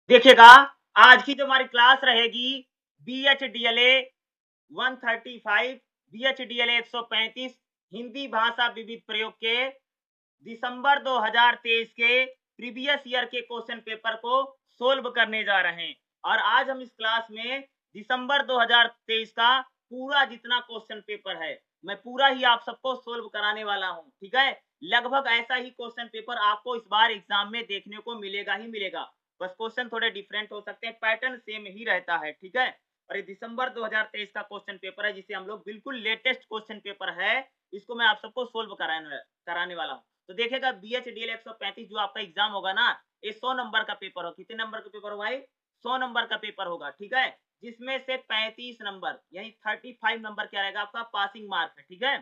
देखिएगा, आज की जो हमारी क्लास रहेगी BHDLA 135, BHDLA 135 हिंदी भाषा विविध प्रयोग के दिसंबर 2023 के प्रीवियस ईयर के क्वेश्चन पेपर को सोल्व करने जा रहे हैं। और आज हम इस क्लास में दिसंबर 2023 का पूरा जितना क्वेश्चन पेपर है मैं पूरा ही आप सबको सोल्व कराने वाला हूं। ठीक है, लगभग ऐसा ही क्वेश्चन पेपर आपको इस बार एग्जाम में देखने को मिलेगा ही मिलेगा। बस क्वेश्चन थोड़े डिफरेंट हो सकते हैं, पैटर्न सेम ही रहता है। ठीक है, और ये दिसंबर 2023 का क्वेश्चन पेपर है जिसे हम लोग बिल्कुल लेटेस्ट क्वेश्चन पेपर है, इसको मैं आप सबको सोल्व कराने वाला हूँ। तो देखेगा BHDL 135 जो आपका एग्जाम होगा ना, ये 100 नंबर का पेपर हो। कितने नंबर का पेपर होगा भाई? 100 नंबर का पेपर होगा। ठीक है, जिसमें से 35 नंबर यानी 35 नंबर क्या रहेगा आपका पासिंग मार्क है। ठीक है,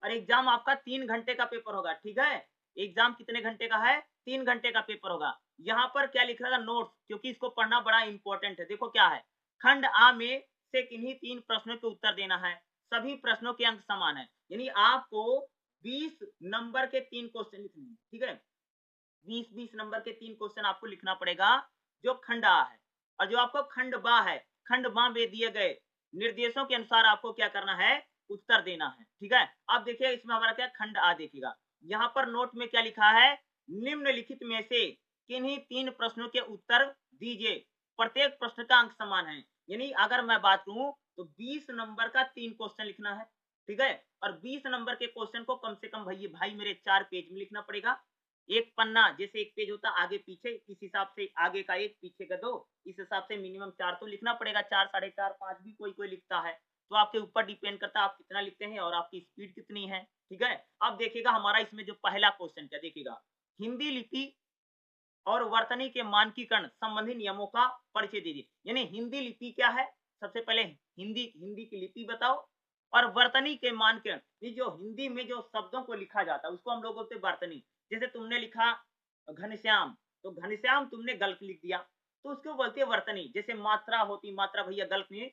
और एग्जाम आपका 3 घंटे का पेपर होगा। ठीक है, एग्जाम कितने घंटे का है? 3 घंटे का पेपर होगा। यहाँ पर क्या लिख रहा नोट्स, क्योंकि इसको पढ़ना बड़ा इंपॉर्टेंट है। देखो क्या है, खंड आ में से किन्हीं 3 प्रश्नों के उत्तर देना है। सभी प्रश्नों के अंक समान है, यानी आपको 20 नंबर के 3 क्वेश्चन लिखने हैं। ठीक है, 20-20 नंबर के 3 क्वेश्चन आपको लिखना पड़ेगा जो खंड आ है। और जो आपको खंड बा है, खंड बा में दिए गए निर्देशों के अनुसार आपको क्या करना है? उत्तर देना है। ठीक है, अब देखिए इसमें हमारा क्या खंड आ देखिएगा, यहाँ पर नोट में क्या लिखा है, निम्नलिखित में से किन्हीं 3 प्रश्नों के उत्तर दीजिए, प्रत्येक प्रश्न का अंक समान है। यानी अगर मैं बात करूं तो 20 नंबर का 3 क्वेश्चन लिखना है। ठीक है, और 20 नंबर के क्वेश्चन को कम से कम भाई मेरे 4 पेज में लिखना पड़ेगा। एक पन्ना जैसे एक पेज होता आगे पीछे, इस हिसाब से आगे का एक पीछे का 2, इस हिसाब से मिनिमम 4 तो लिखना पड़ेगा। 4, 4.5, 5 भी कोई कोई लिखता है, तो आपके ऊपर डिपेंड करता है आप कितना लिखते हैं और आपकी स्पीड कितनी है। ठीक है, अब देखिएगा हमारा इसमें जो पहला क्वेश्चन क्या देखिएगा, हिंदी लिपि और वर्तनी के मानकीकरण संबंधी नियमों का परिचय दीजिए। यानी हिंदी लिपि क्या है, सबसे पहले हिंदी हिंदी की लिपि बताओ, और वर्तनी के मानकीकरण, ये जो हिंदी में जो शब्दों को लिखा जाता है उसको हम लोग बोलते हैं वर्तनी। जैसे तुमने लिखा घनश्याम, तो घनश्याम तुमने गलत लिख दिया, तो उसको बोलते हैं वर्तनी। जैसे मात्रा होती, मात्रा भैया गलत नहीं,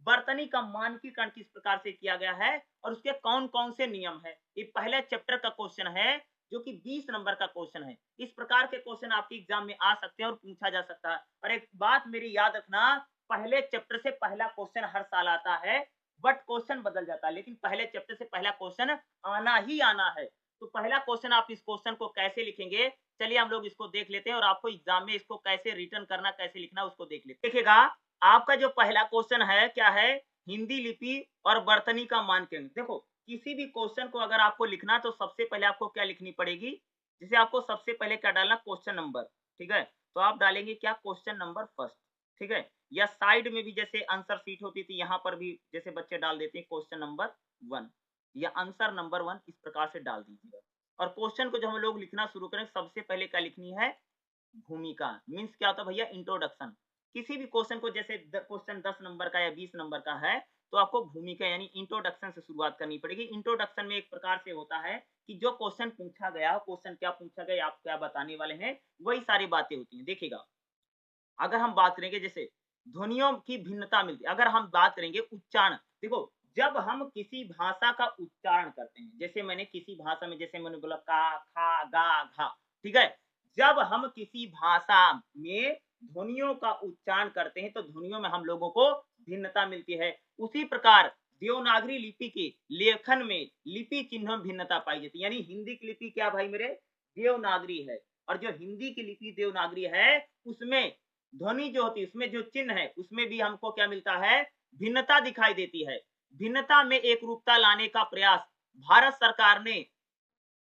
वर्तनी का मानकीकरण किस प्रकार से किया गया है और उसके कौन कौन से नियम है, ये पहले चैप्टर का क्वेश्चन है जो कि 20 नंबर का क्वेश्चन है। इस प्रकार के क्वेश्चन आपके एग्जाम में आ सकते हैं और पूछा जा सकता है। और एक बात मेरी याद रखना, पहले चैप्टर से पहला क्वेश्चन हर साल आता है, बट क्वेश्चन बदल जाता है, लेकिन पहले चैप्टर से पहला क्वेश्चन आना ही आना है। तो पहला क्वेश्चन आप इस क्वेश्चन को कैसे लिखेंगे, चलिए हम लोग इसको देख लेते हैं और आपको एग्जाम में इसको कैसे रिटर्न करना, कैसे लिखना उसको देख लेते हैं। देखिएगा आपका जो पहला क्वेश्चन है क्या है, हिंदी लिपि और वर्तनी का मानकीकरण। देखो किसी भी क्वेश्चन को अगर आपको लिखना तो सबसे पहले आपको क्या लिखनी पड़ेगी, जैसे आपको सबसे पहले क्या डालना, क्वेश्चन नंबर। ठीक है, तो आप डालेंगे क्या, क्वेश्चन नंबर फर्स्ट। ठीक है, या साइड में भी जैसे आंसर शीट होती थी यहाँ पर भी जैसे बच्चे डाल देते हैं क्वेश्चन नंबर 1 या आंसर नंबर 1, इस प्रकार से डाल दीजिएगा। और क्वेश्चन को जब हम लोग लिखना शुरू करें सबसे पहले क्या लिखनी है, भूमिका। मीन्स क्या होता है भैया, इंट्रोडक्शन। किसी भी क्वेश्चन को जैसे क्वेश्चन 10 नंबर का या 20 नंबर का है तो आपको भूमिका यानी इंट्रोडक्शन से शुरुआत करनी पड़ेगी। इंट्रोडक्शन में एक प्रकार से होता है कि जो क्वेश्चन पूछा गया, क्वेश्चन क्या पूछा गया, आप क्या बताने वाले हैं, वही सारी बातें होती हैं। देखिएगा अगर हम बात करेंगे जैसे ध्वनियों की भिन्नता मिलती है, अगर हम बात करेंगे उच्चारण, देखो जब हम किसी भाषा का उच्चारण करते हैं, जैसे मैंने किसी भाषा में जैसे मैंने बोला का, खा, गा, घा। ठीक है, जब हम किसी भाषा में ध्वनियों का उच्चारण करते हैं तो ध्वनियों में हम लोगों को भिन्नता मिलती है। उसी प्रकार देवनागरी लिपि के लेखन में लिपि चिन्हों में भिन्नता पाई जाती है। यानी हिंदी की लिपि क्या भाई मेरे, देवनागरी है, और जो हिंदी की लिपि देवनागरी है उसमें ध्वनि जो होती है, उसमें जो चिन्ह है उसमें भी हमको क्या मिलता है, भिन्नता दिखाई देती है। भिन्नता में एक रूपता लाने का प्रयास भारत सरकार ने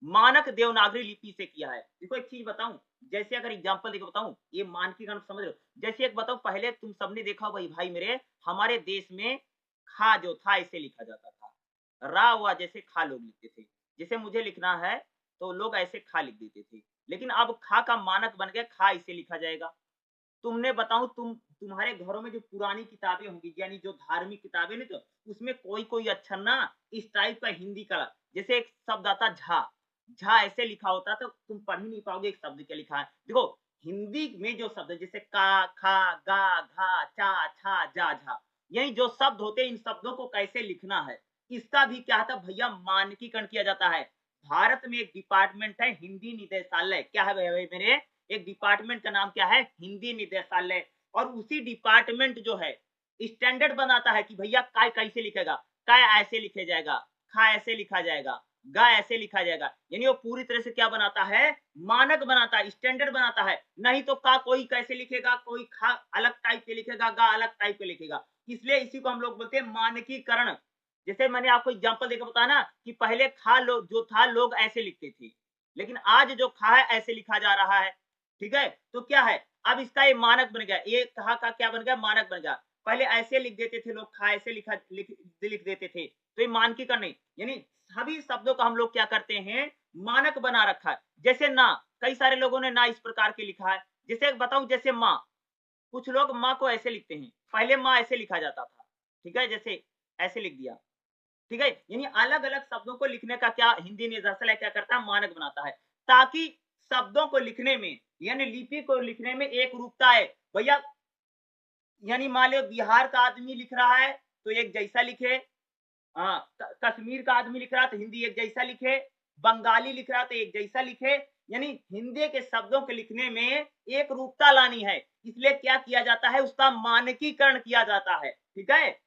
मानक देवनागरी लिपि से किया है। देखो एक चीज बताऊं, जैसे अगर एग्जांपल देखो बताऊं, ये मानकीकरण समझ रहे हो, जैसे एक बताओ, पहले तुम सबने देखा भाई भाई मेरे, हमारे देश में खा जो था इसे लिखा जाता था, रा हुआ जैसे खा लोग लिखते थे, जैसे मुझे लिखना है तो लोग ऐसे खा लिख देते थे, लेकिन अब खा का मानक बन गया, खा इसे लिखा जाएगा। तुमने बताऊं तुम्हारे घरों में जो पुरानी किताबें होंगी यानी जो धार्मिक किताबें नहीं, तो उसमें कोई कोई अक्षर ना इस टाइप का हिंदी का, जैसे एक शब्द आता झा, झा ऐसे लिखा होता तो तुम पढ़ ही नहीं पाओगे एक शब्द क्या लिखा है। देखो हिंदी में जो शब्द जैसे का, खा, गा, घा, चा, छा, जा, झा, यही जो शब्द होते हैं इन शब्दों को कैसे लिखना है, इसका भी क्या था भैया, मानकीकरण किया जाता है। भारत में एक डिपार्टमेंट है हिंदी निदेशालय, क्या है भाई मेरे, एक डिपार्टमेंट का नाम क्या है, हिंदी निदेशालय। और उसी डिपार्टमेंट जो है स्टैंडर्ड बनाता है कि भैया काय कैसे लिखेगा, काय ऐसे लिखे जाएगा, खा ऐसे लिखा जाएगा, गा ऐसे लिखा जाएगा। यानी वो पूरी तरह से क्या बनाता है, मानक बनाता है, स्टैंडर्ड बनाता है। नहीं तो का कोई कैसे लिखेगा, कोई खा अलग टाइप के लिखेगा, गा अलग टाइप के लिखेगा। इसलिए इसी को हम लोग बोलते हैं मानकीकरण। जैसे मैंने आपको एग्जांपल देकर बताया ना कि पहले खा लोग जो था लोग ऐसे लिखते थे, लेकिन आज जो खा है ऐसे लिखा जा रहा है। ठीक है, तो क्या है, अब इसका ये मानक बन गया, ये कहा का क्या बन गया, मानक बन गया। पहले ऐसे लिख देते थे लोग, खा ऐसे लिख देते थे, तो ये मानकीकरण नहीं। यानी सभी शब्दों का हम लोग क्या करते हैं, मानक बना रखा है। जैसे ना, कई सारे लोगों ने ना इस प्रकार के लिखा है। जैसे बताऊं, जैसे माँ, कुछ लोग माँ को ऐसे लिखते हैं, पहले माँ ऐसे लिखा जाता था। ठीक है, जैसे ऐसे लिख दिया। ठीक है, यानी अलग अलग शब्दों को लिखने का क्या हिंदी निदेशालय क्या करता है, मानक बनाता है, ताकि शब्दों को लिखने में यानी लिपि को लिखने में एक रूपता है। भैया यानी मान लो बिहार का आदमी लिख रहा है तो एक जैसा लिखे, हाँ, कश्मीर का आदमी लिख रहा है तो हिंदी एक जैसा लिखे, बंगाली लिख रहा है तो एक जैसा लिखे। यानी हिंदी के शब्दों के लिखने में एक रूपता लानी है, इसलिए क्या किया जाता है, उसका मानकीकरण किया जाता है। ठीक है,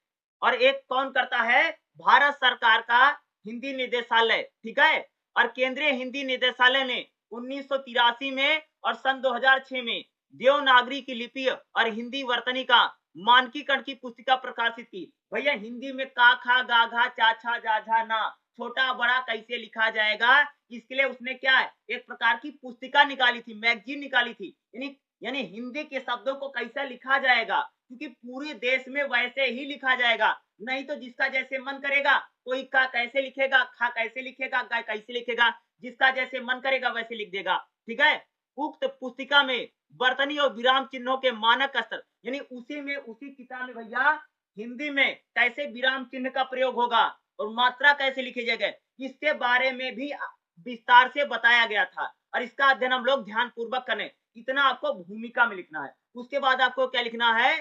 और एक कौन करता है, भारत सरकार का हिंदी निदेशालय। ठीक है, और केंद्रीय हिंदी निदेशालय ने 1983 में और सन 2006 में देवनागरी की लिपि और हिंदी वर्तनी का मानकीकरण की पुस्तिका प्रकाशित की। भैया हिंदी में का खा गा घा चा छा जा झा ना छोटा बड़ा कैसे लिखा जाएगा, इसके लिए उसने क्या है, एक प्रकार की पुस्तिका निकाली थी, मैगजीन निकाली थी। यानी हिंदी के शब्दों को कैसा लिखा जाएगा, क्योंकि पूरे देश में वैसे ही लिखा जाएगा। नहीं तो जिसका जैसे मन करेगा, कोई का कैसे लिखेगा, खा कैसे लिखेगा, गा कैसे लिखेगा, जिसका जैसे मन करेगा वैसे लिख देगा। ठीक है, उक्त पुस्तिका में वर्तनी और विराम चिन्हों के मानक स्तर, यानी उसी किताब में भैया हिंदी में कैसे विराम चिन्ह का प्रयोग होगा और मात्रा कैसे लिखी जाएगी, इसके बारे में भी विस्तार से बताया गया था। और इसका अध्ययन हम लोग ध्यान पूर्वक करें। इतना आपको भूमिका में लिखना है। उसके बाद आपको क्या लिखना है,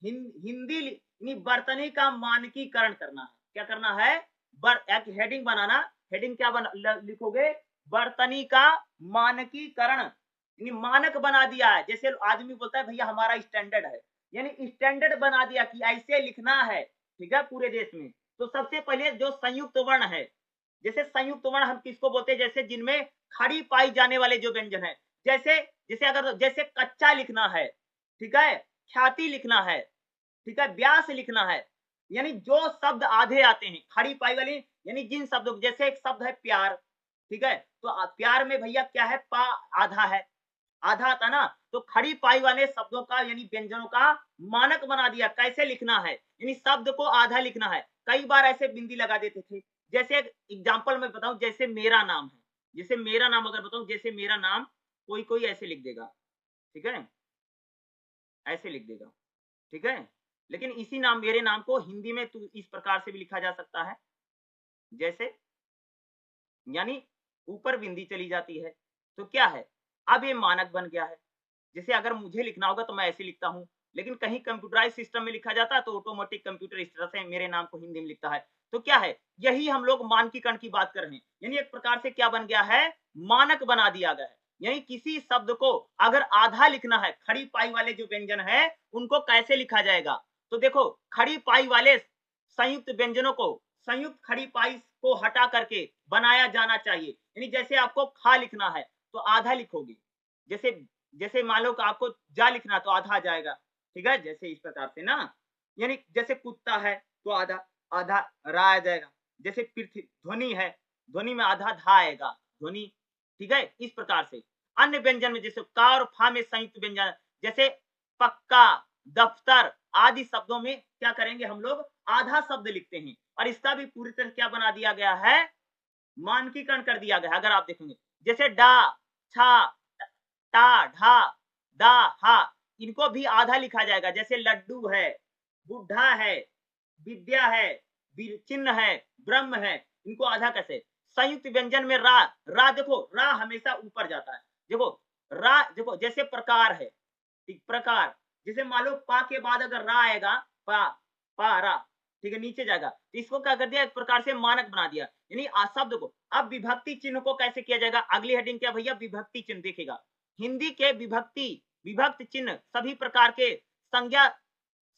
हिंदी वर्तनी का मानकीकरण करना है। क्या करना है, एक हेडिंग बनाना। हेडिंग क्या लिखोगे, वर्तनी का मानकीकरण, मानक बना दिया है। जैसे आदमी बोलता है भैया हमारा स्टैंडर्ड है, यानी स्टैंडर्ड बना दिया कि ऐसे लिखना है। ठीक है, पूरे देश में। तो सबसे पहले जो संयुक्त वर्ण है, जैसे संयुक्त वर्ण हम किसको बोलते हैं, जैसे जिनमें खड़ी पाई जाने वाले जो व्यंजन है, जैसे जैसे कच्चा लिखना है, ठीक है, ख्याति लिखना है, ठीक है, व्यास लिखना है। यानी जो शब्द आधे आते हैं खड़ी पाई वाली, यानी जिन शब्दों, जैसे एक शब्द है प्यार, ठीक है, तो प्यार में भैया क्या है, पा आधा है, आधा आता ना, तो खड़ी पाई वाले शब्दों का यानी व्यंजनों का मानक बना दिया, कैसे लिखना है, यानी शब्द को आधा लिखना है। कई बार ऐसे बिंदी लगा देते थे। जैसे एक एग्जाम्पल मैं बताऊं, जैसे मेरा नाम है, जैसे मेरा नाम अगर बताऊं, जैसे मेरा नाम कोई कोई ऐसे लिख देगा, ठीक है, ऐसे लिख देगा, ठीक है, लेकिन इसी नाम मेरे नाम को हिंदी में तो इस प्रकार से भी लिखा जा सकता है, जैसे, यानी ऊपर बिंदी चली जाती है। तो क्या है, अब ये मानक बन गया है। जैसे अगर मुझे लिखना होगा तो मैं ऐसे लिखता हूँ, लेकिन कहीं कंप्यूटराइज सिस्टम में लिखा जाता है तो ऑटोमेटिक कंप्यूटर इस तरह से मेरे नाम को हिंदी में लिखता है। तो क्या है, यही हम लोग मानकीकरण की बात कर रहे हैं। यानी एक प्रकार से क्या बन गया है, मानक बना दिया गया है। यानी किसी शब्द को अगर आधा लिखना है, खड़ी पाई वाले जो व्यंजन है उनको कैसे लिखा जाएगा, तो देखो खड़ी पाई वाले संयुक्त व्यंजनों को संयुक्त खड़ी पाई को हटा करके बनाया जाना चाहिए। यानी जैसे आपको खा लिखना है तो आधा लिखोगे, जैसे जैसे मान लो कि आपको जा लिखना तो आधा आ जाएगा, ठीक है, जैसे इस प्रकार से ना, यानी जैसे कुत्ता है तो आधा आधा रा आ जाएगा, जैसे पृथ्वी ध्वनि है, ध्वनि में आधा धा आएगा, ध्वनि, ठीक है, इस प्रकार से। अन्य व्यंजन में जैसे का और फा में संयुक्त व्यंजन, जैसे पक्का, दफ्तर आदि शब्दों में क्या करेंगे, हम लोग आधा शब्द लिखते हैं, और इसका भी पूरी तरह क्या बना दिया गया है, मानकीकरण कर दिया गया। अगर आप देखेंगे जैसे डा, छा, टा, ढा, दा, हा, इनको भी आधा लिखा जाएगा। जैसे लड्डू है, बुढ़ा है, विद्या है, चिन्ह है, ब्रह्म है, इनको आधा कैसे। संयुक्त व्यंजन में रा, रा देखो, रा हमेशा ऊपर जाता है। देखो रा, देखो जैसे प्रकार है, प्रकार, जैसे मान लो पा के बाद अगर रा आएगा, पा, पा रा, ठीक है, नीचे जाएगा, तो इसको क्या कर दिया, एक प्रकार से मानक बना दिया, यानी शब्द को। अब विभक्ति चिन्ह को कैसे किया जाएगा, अगली हेडिंग क्या भैया, विभक्ति चिन्ह, देखिएगा हिंदी के विभक्त चिन्ह सभी प्रकार के संज्ञा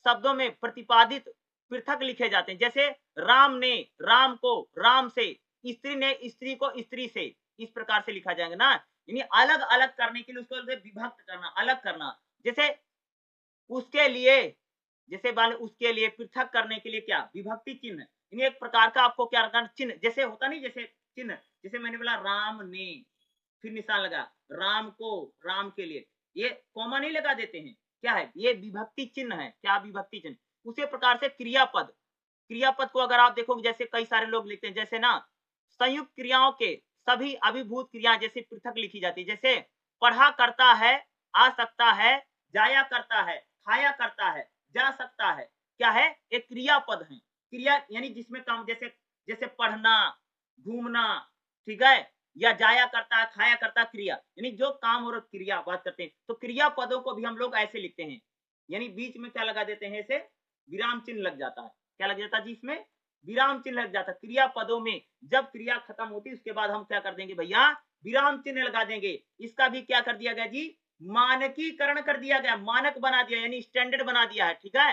शब्दों में प्रतिपादित पृथक लिखे जाते हैं। जैसे राम ने राम को राम से, स्त्री ने स्त्री को स्त्री से, इस प्रकार से लिखा जाएगा ना। यानी अलग अलग करने के लिए उसको विभक्त करना, अलग करना। जैसे उसके लिए, जैसे उसके लिए पृथक करने के लिए क्या, विभक्ति चिन्ह। यानी एक प्रकार का आपको क्या रखना, चिन्ह जैसे होता नहीं, जैसे चिन्ह, जैसे मैंने बोला राम ने, फिर निशान लगा, राम को, राम के लिए, ये कॉमा नहीं लगा देते हैं, क्या है ये विभक्ति चिन्ह है। क्या विभक्ति चिन्ह। उसी प्रकार से क्रियापद, क्रियापद को अगर आप देखोगे, जैसे कई सारे लोग लिखते हैं, जैसे ना संयुक्त क्रियाओं के सभी अभिभूत क्रिया जैसे पृथक लिखी जाती है। जैसे पढ़ा करता है, आ सकता है, जाया करता है, खाया करता है, जा सकता है, क्या है, एक क्रियापद है। क्रिया यानी जिसमें काम, जैसे जैसे पढ़ना, घूमना, ठीक है, या जाया करता है, खाया करता है, क्रिया यानी जो काम और क्रिया बात करते हैं। तो क्रिया पदों को भी हम लोग ऐसे लिखते हैं, यानी बीच में क्या लगा देते हैं, ऐसे विराम चिन्ह लग जाता है। क्या लग जाता है जी, इसमें विराम चिन्ह लग जाता है। क्रिया पदों में जब क्रिया खत्म होती है उसके बाद हम क्या कर देंगे भैया, विराम चिन्ह लगा देंगे। इसका भी क्या कर दिया गया जी, मानकीकरण कर दिया गया, मानक बना दिया, यानी स्टैंडर्ड बना दिया है, ठीक है।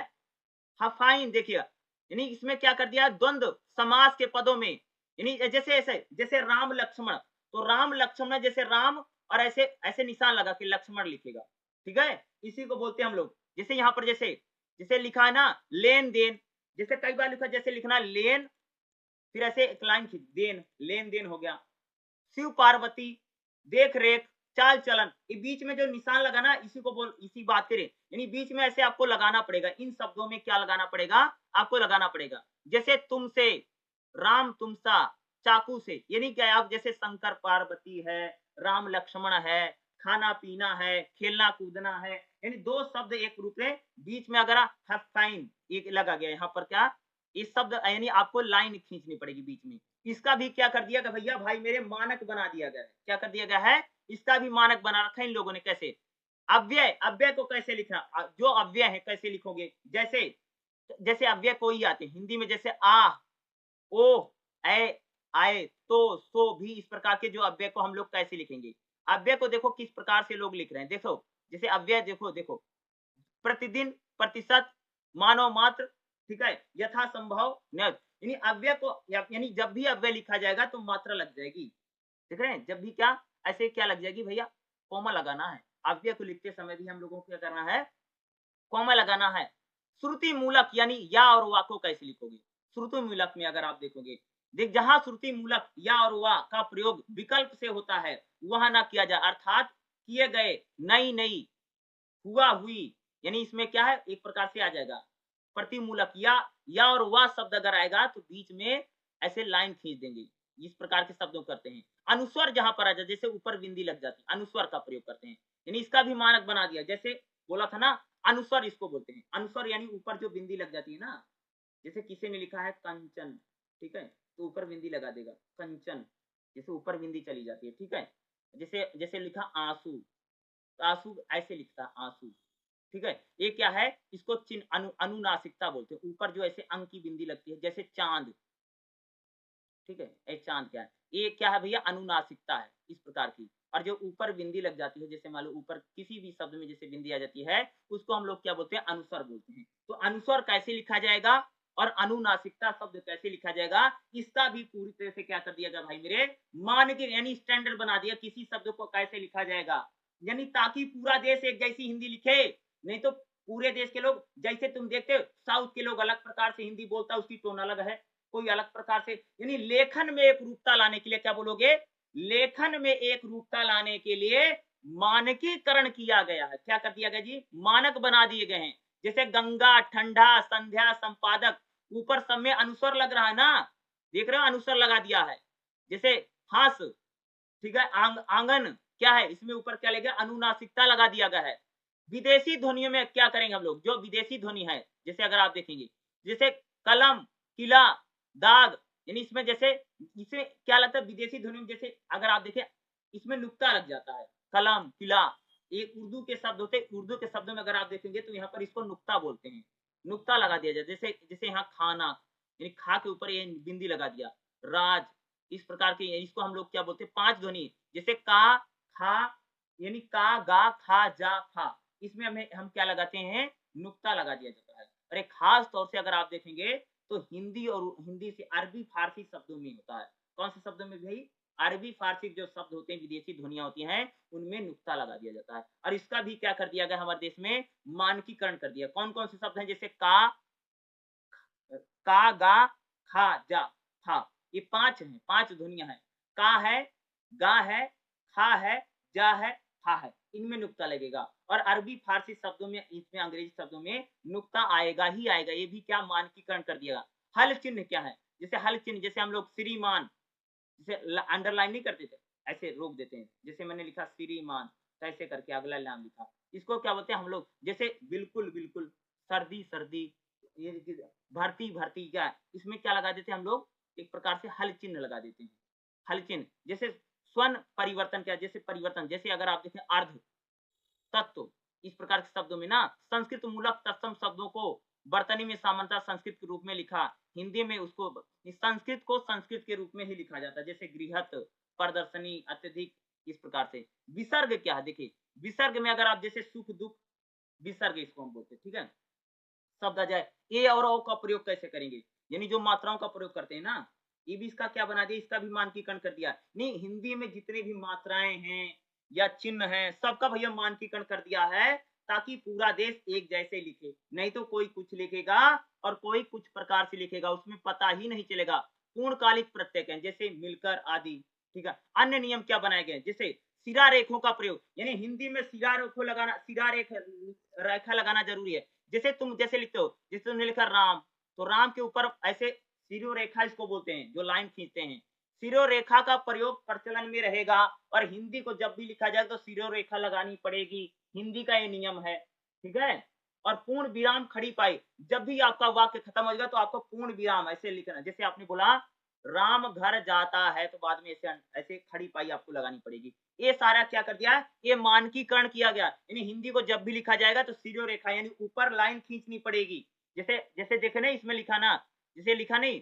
हाँ फाइन, देखिए यानी इसमें क्या कर दिया, द्वंद्व समास के पदों में, यानी जैसे ऐसे, जैसे राम लक्ष्मण, तो राम लक्ष्मण जैसे राम और ऐसे ऐसे निशान लगा के लक्ष्मण लिखेगा, ठीक है, इसी को बोलते हैं हम लोग। जैसे यहाँ पर जैसे जैसे लिखा है ना लेन देन, जैसे कई बार लिखा, जैसे लिखना लेन, फिर ऐसे एक लाइन खींच, देन, लेन देन हो गया। शिव पार्वती, देख रेख, चाल चलन, ये बीच में जो निशान लगा ना, इसी को बोल, इसी बात करें, यानी बीच में ऐसे आपको लगाना पड़ेगा। इन शब्दों में क्या लगाना पड़ेगा, आपको लगाना पड़ेगा। जैसे तुमसे, राम तुमसा, चाकू से, यानी क्या, आप जैसे शंकर पार्वती है, राम लक्ष्मण है, खाना पीना है, खेलना कूदना है, यानी दो शब्द एक रूप में, बीच में अगर साइन एक लगा गया यहाँ पर, क्या इस शब्द, यानी आपको लाइन खींचनी पड़ेगी बीच में। इसका भी क्या कर दिया गया भैया, भाई मेरे मानक बना दिया गया है। क्या कर दिया गया है, इसका भी मानक बना रखा है इन लोगों ने। कैसे, अव्यय, अव्यय को कैसे लिखना, जो अव्यय है कैसे लिखोगे, जैसे जैसे अव्यय कोई आते हैं हिंदी में, जैसे आ, ओ, ए, आए, तो, सो भी, इस प्रकार के जो अव्यय को हम लोग कैसे लिखेंगे। अव्यय को देखो किस प्रकार से लोग लिख रहे हैं, देखो जैसे अव्यय देखो, देखो प्रतिदिन, प्रतिशत, मानव मात्र, ठीक है, यथा संभव, यानी अव्यय को, यानी जब भी अव्यय लिखा जाएगा तो मात्रा लग जाएगी, देख रहे हैं, जब भी क्या ऐसे क्या लग जाएगी भैया, कॉमा लगाना है। अव्यय को लिखते समय भी हम लोगों को क्या करना है, कॉमा लगाना है। श्रुति मूलक यानी या और वा को कैसे लिखोगे, श्रुति मूलक में अगर आप देखोगे, देख जहां श्रुति मूलक या और वा का प्रयोग विकल्प से होता है वहां ना किया जाए, अर्थात किए गए, नई नई, हुआ हुई, यानी इसमें क्या है, एक प्रकार से आ जाएगा प्रतिमूलक, या और वह शब्द अगर आएगा तो बीच में ऐसे लाइन खींच देंगे, इस प्रकार के शब्दों करते हैं। अनुस्वर जहां पर आ जाए, जैसे ऊपर बिंदी लग जाती है, अनुस्वर का प्रयोग करते हैं, यानी इसका भी मानक बना दिया। जैसे बोला था ना, अनुस्वर इसको बोलते हैं, अनुस्वर यानी ऊपर जो बिंदी लग जाती है ना, जैसे किसी ने लिखा है कंचन, ठीक है, तो ऊपर बिंदी लगा देगा कंचन, जैसे ऊपर बिंदी चली जाती है, ठीक है। जैसे जैसे लिखा आंसू, आंसू ऐसे लिखता है आंसू, ठीक है। ये क्या है, इसको चिन्ह अनुनासिकता बोलते हैं, ऊपर जो ऐसे अंक की बिंदी लगती है, जैसे चांद, ठीक है, एक चांद क्या है, ये क्या है भैया, अनुनासिकता है इस प्रकार की। और जो ऊपर बिंदी लग जाती है, जैसे मान लो ऊपर किसी भी शब्द में जैसे बिंदी आ जाती है, उसको हम लोग क्या बोलते हैं, अनुस्वर बोलते हैं। तो अनुस्वर कैसे लिखा जाएगा और अनुनासिकता शब्द कैसे लिखा जाएगा, इसका भी पूरी तरह से क्या कर दिया गया भाई मेरे, मानक यानी स्टैंडर्ड बना दिया, किसी शब्द को कैसे लिखा जाएगा, यानी ताकि पूरा देश एक जैसी हिंदी लिखे। नहीं तो पूरे देश के लोग, जैसे तुम देखते हो साउथ के लोग अलग प्रकार से हिंदी बोलता है, उसकी टोन अलग है, कोई अलग प्रकार से, यानी लेखन में एक रूपता लाने के लिए क्या बोलोगे, लेखन में एक रूपता लाने के लिए मानकीकरण किया गया है। क्या कर दिया गया जी, मानक बना दिए गए हैं। जैसे गंगा, ठंडा, संध्या, संपादक, ऊपर सब में अनुस्वर लग रहा है ना, देख रहे हो अनुस्वर लगा दिया है। जैसे हास, ठीक है, आंगन क्या है, इसमें ऊपर क्या लगा, अनुनासिकता लगा दिया गया है। विदेशी ध्वनियों में क्या करेंगे हम लोग, जो विदेशी ध्वनि है, जैसे अगर आप देखेंगे, जैसे कलम, किला, दाग, यानी इसमें जैसे, इसमें क्या लगता है विदेशी ध्वनि में, जैसे अगर आप देखें इसमें नुक्ता लग जाता है, कलम, किला, एक उर्दू के शब्द होते हैं, उर्दू के शब्दों में अगर आप देखेंगे तो यहाँ पर इसको नुक्ता बोलते हैं, नुक्ता लगा दिया जाए। जैसे जैसे यहाँ खाना, यानी खा के ऊपर ये बिंदी लगा दिया, राज, इस प्रकार के, इसको हम लोग क्या बोलते हैं, पांच ध्वनि, जैसे का, खा, यानी का, गा, खा, जा, फा, इसमें हम क्या लगाते हैं, नुक्ता लगा दिया जाता है। और एक खास तौर से अगर आप देखेंगे तो हिंदी और हिंदी से अरबी फारसी शब्दों में होता है। कौन से शब्दों में भाई? अरबी फारसी जो शब्द होते हैं, विदेशी ध्वनियाँ होती हैं, उनमें नुक्ता लगा दिया जाता है। और इसका भी क्या कर दिया गया हमारे देश में, मानकीकरण कर दिया। कौन-कौन से शब्द हैं, जैसे का, गा, खा, जा, था, ये 5 हैं, 5 ध्वनियाँ हैं। का है, गा है, खा है, जा है, था है, इनमें नुक्ता लगेगा। और अरबी फारसी शब्दों में, इसमें अंग्रेजी शब्दों में नुक्ता आएगा ही आएगा। ये भी क्या मानकीकरण कर दिया। हल चिन्ह क्या है? जैसे हल चिन्ह, जैसे हम लोग श्रीमान, जैसे अंडरलाइन नहीं करते थे, ऐसे रोक देते हैं। जैसे मैंने लिखा श्रीमान, तो ऐसे करके अगला नाम लिखा। इसको क्या बोलते हैं हम लोग? जैसे बिल्कुल, बिल्कुल, सर्दी, सर्दी, ये भर्ती, भर्ती, क्या इसमें क्या लगा देते हैं हम लोग? एक प्रकार से हल चिन्ह लगा देते हैं। हल चिन्ह, जैसे स्वर्ण परिवर्तन, क्या जैसे परिवर्तन, जैसे अगर आप देखें अर्ध, तत्व, इस प्रकार के शब्दों में ना संस्कृत मूलक तत्सम शब्दों को वर्तनी में सामान्यतः संस्कृत के रूप में लिखा, हिंदी में उसको संस्कृत को संस्कृत के रूप में ही लिखा जाता है। जैसे गृहत, प्रदर्शनी, अत्यधिक, इस प्रकार से। विसर्ग क्या है? देखिए, विसर्ग में अगर आप जैसे सुख दुख, विसर्ग इसको हम बोलते हैं, ठीक है। शब्द आ जाए, ए और ओ का प्रयोग कैसे करेंगे, यानी जो मात्राओं का प्रयोग करते हैं ना, ये भी इसका क्या बना दिया, इसका भी मानकीकरण कर दिया। नहीं, हिंदी में जितने भी मात्राएं हैं या चिन्ह हैं, सबका भैया मानकीकरण कर दिया है, ताकि पूरा देश एक जैसे लिखे। नहीं तो कोई कुछ लिखेगा और कोई कुछ प्रकार से लिखेगा, उसमें पता ही नहीं चलेगा। पूर्णकालिक प्रत्यय हैं, जैसे मिलकर आदि, ठीक है। अन्य नियम क्या बनाए गए, जैसे सिरा रेखों का प्रयोग, यानी हिंदी में सिरा रेखों लगाना, सिरा रेखा लगाना जरूरी है। जैसे तुम जैसे लिखते हो, जैसे तुमने लिखा राम, तो राम के ऊपर ऐसे सिरो रेखा इसको बोलते हैं, जो लाइन खींचते हैं। सिरो रेखा का प्रयोग प्रचलन में रहेगा, और हिंदी को जब भी लिखा जाए तो सिरो रेखा लगानी पड़ेगी। हिंदी का ये नियम है, ठीक है। और पूर्ण विराम खड़ी पाई, जब भी आपका वाक्य खत्म हो जाएगा तो आपको पूर्ण विराम ऐसे लिखना। जैसे आपने बोला राम घर जाता है, तो बाद में ऐसे ऐसे खड़ी पाई आपको लगानी पड़ेगी। ये सारा क्या कर दिया, ये मानकीकरण किया गया। यानी हिंदी को जब भी लिखा जाएगा तो सिरो रेखा यानी ऊपर लाइन खींचनी पड़ेगी। जैसे जैसे देखे ना, इसमें लिखा ना, जैसे लिखा नहीं,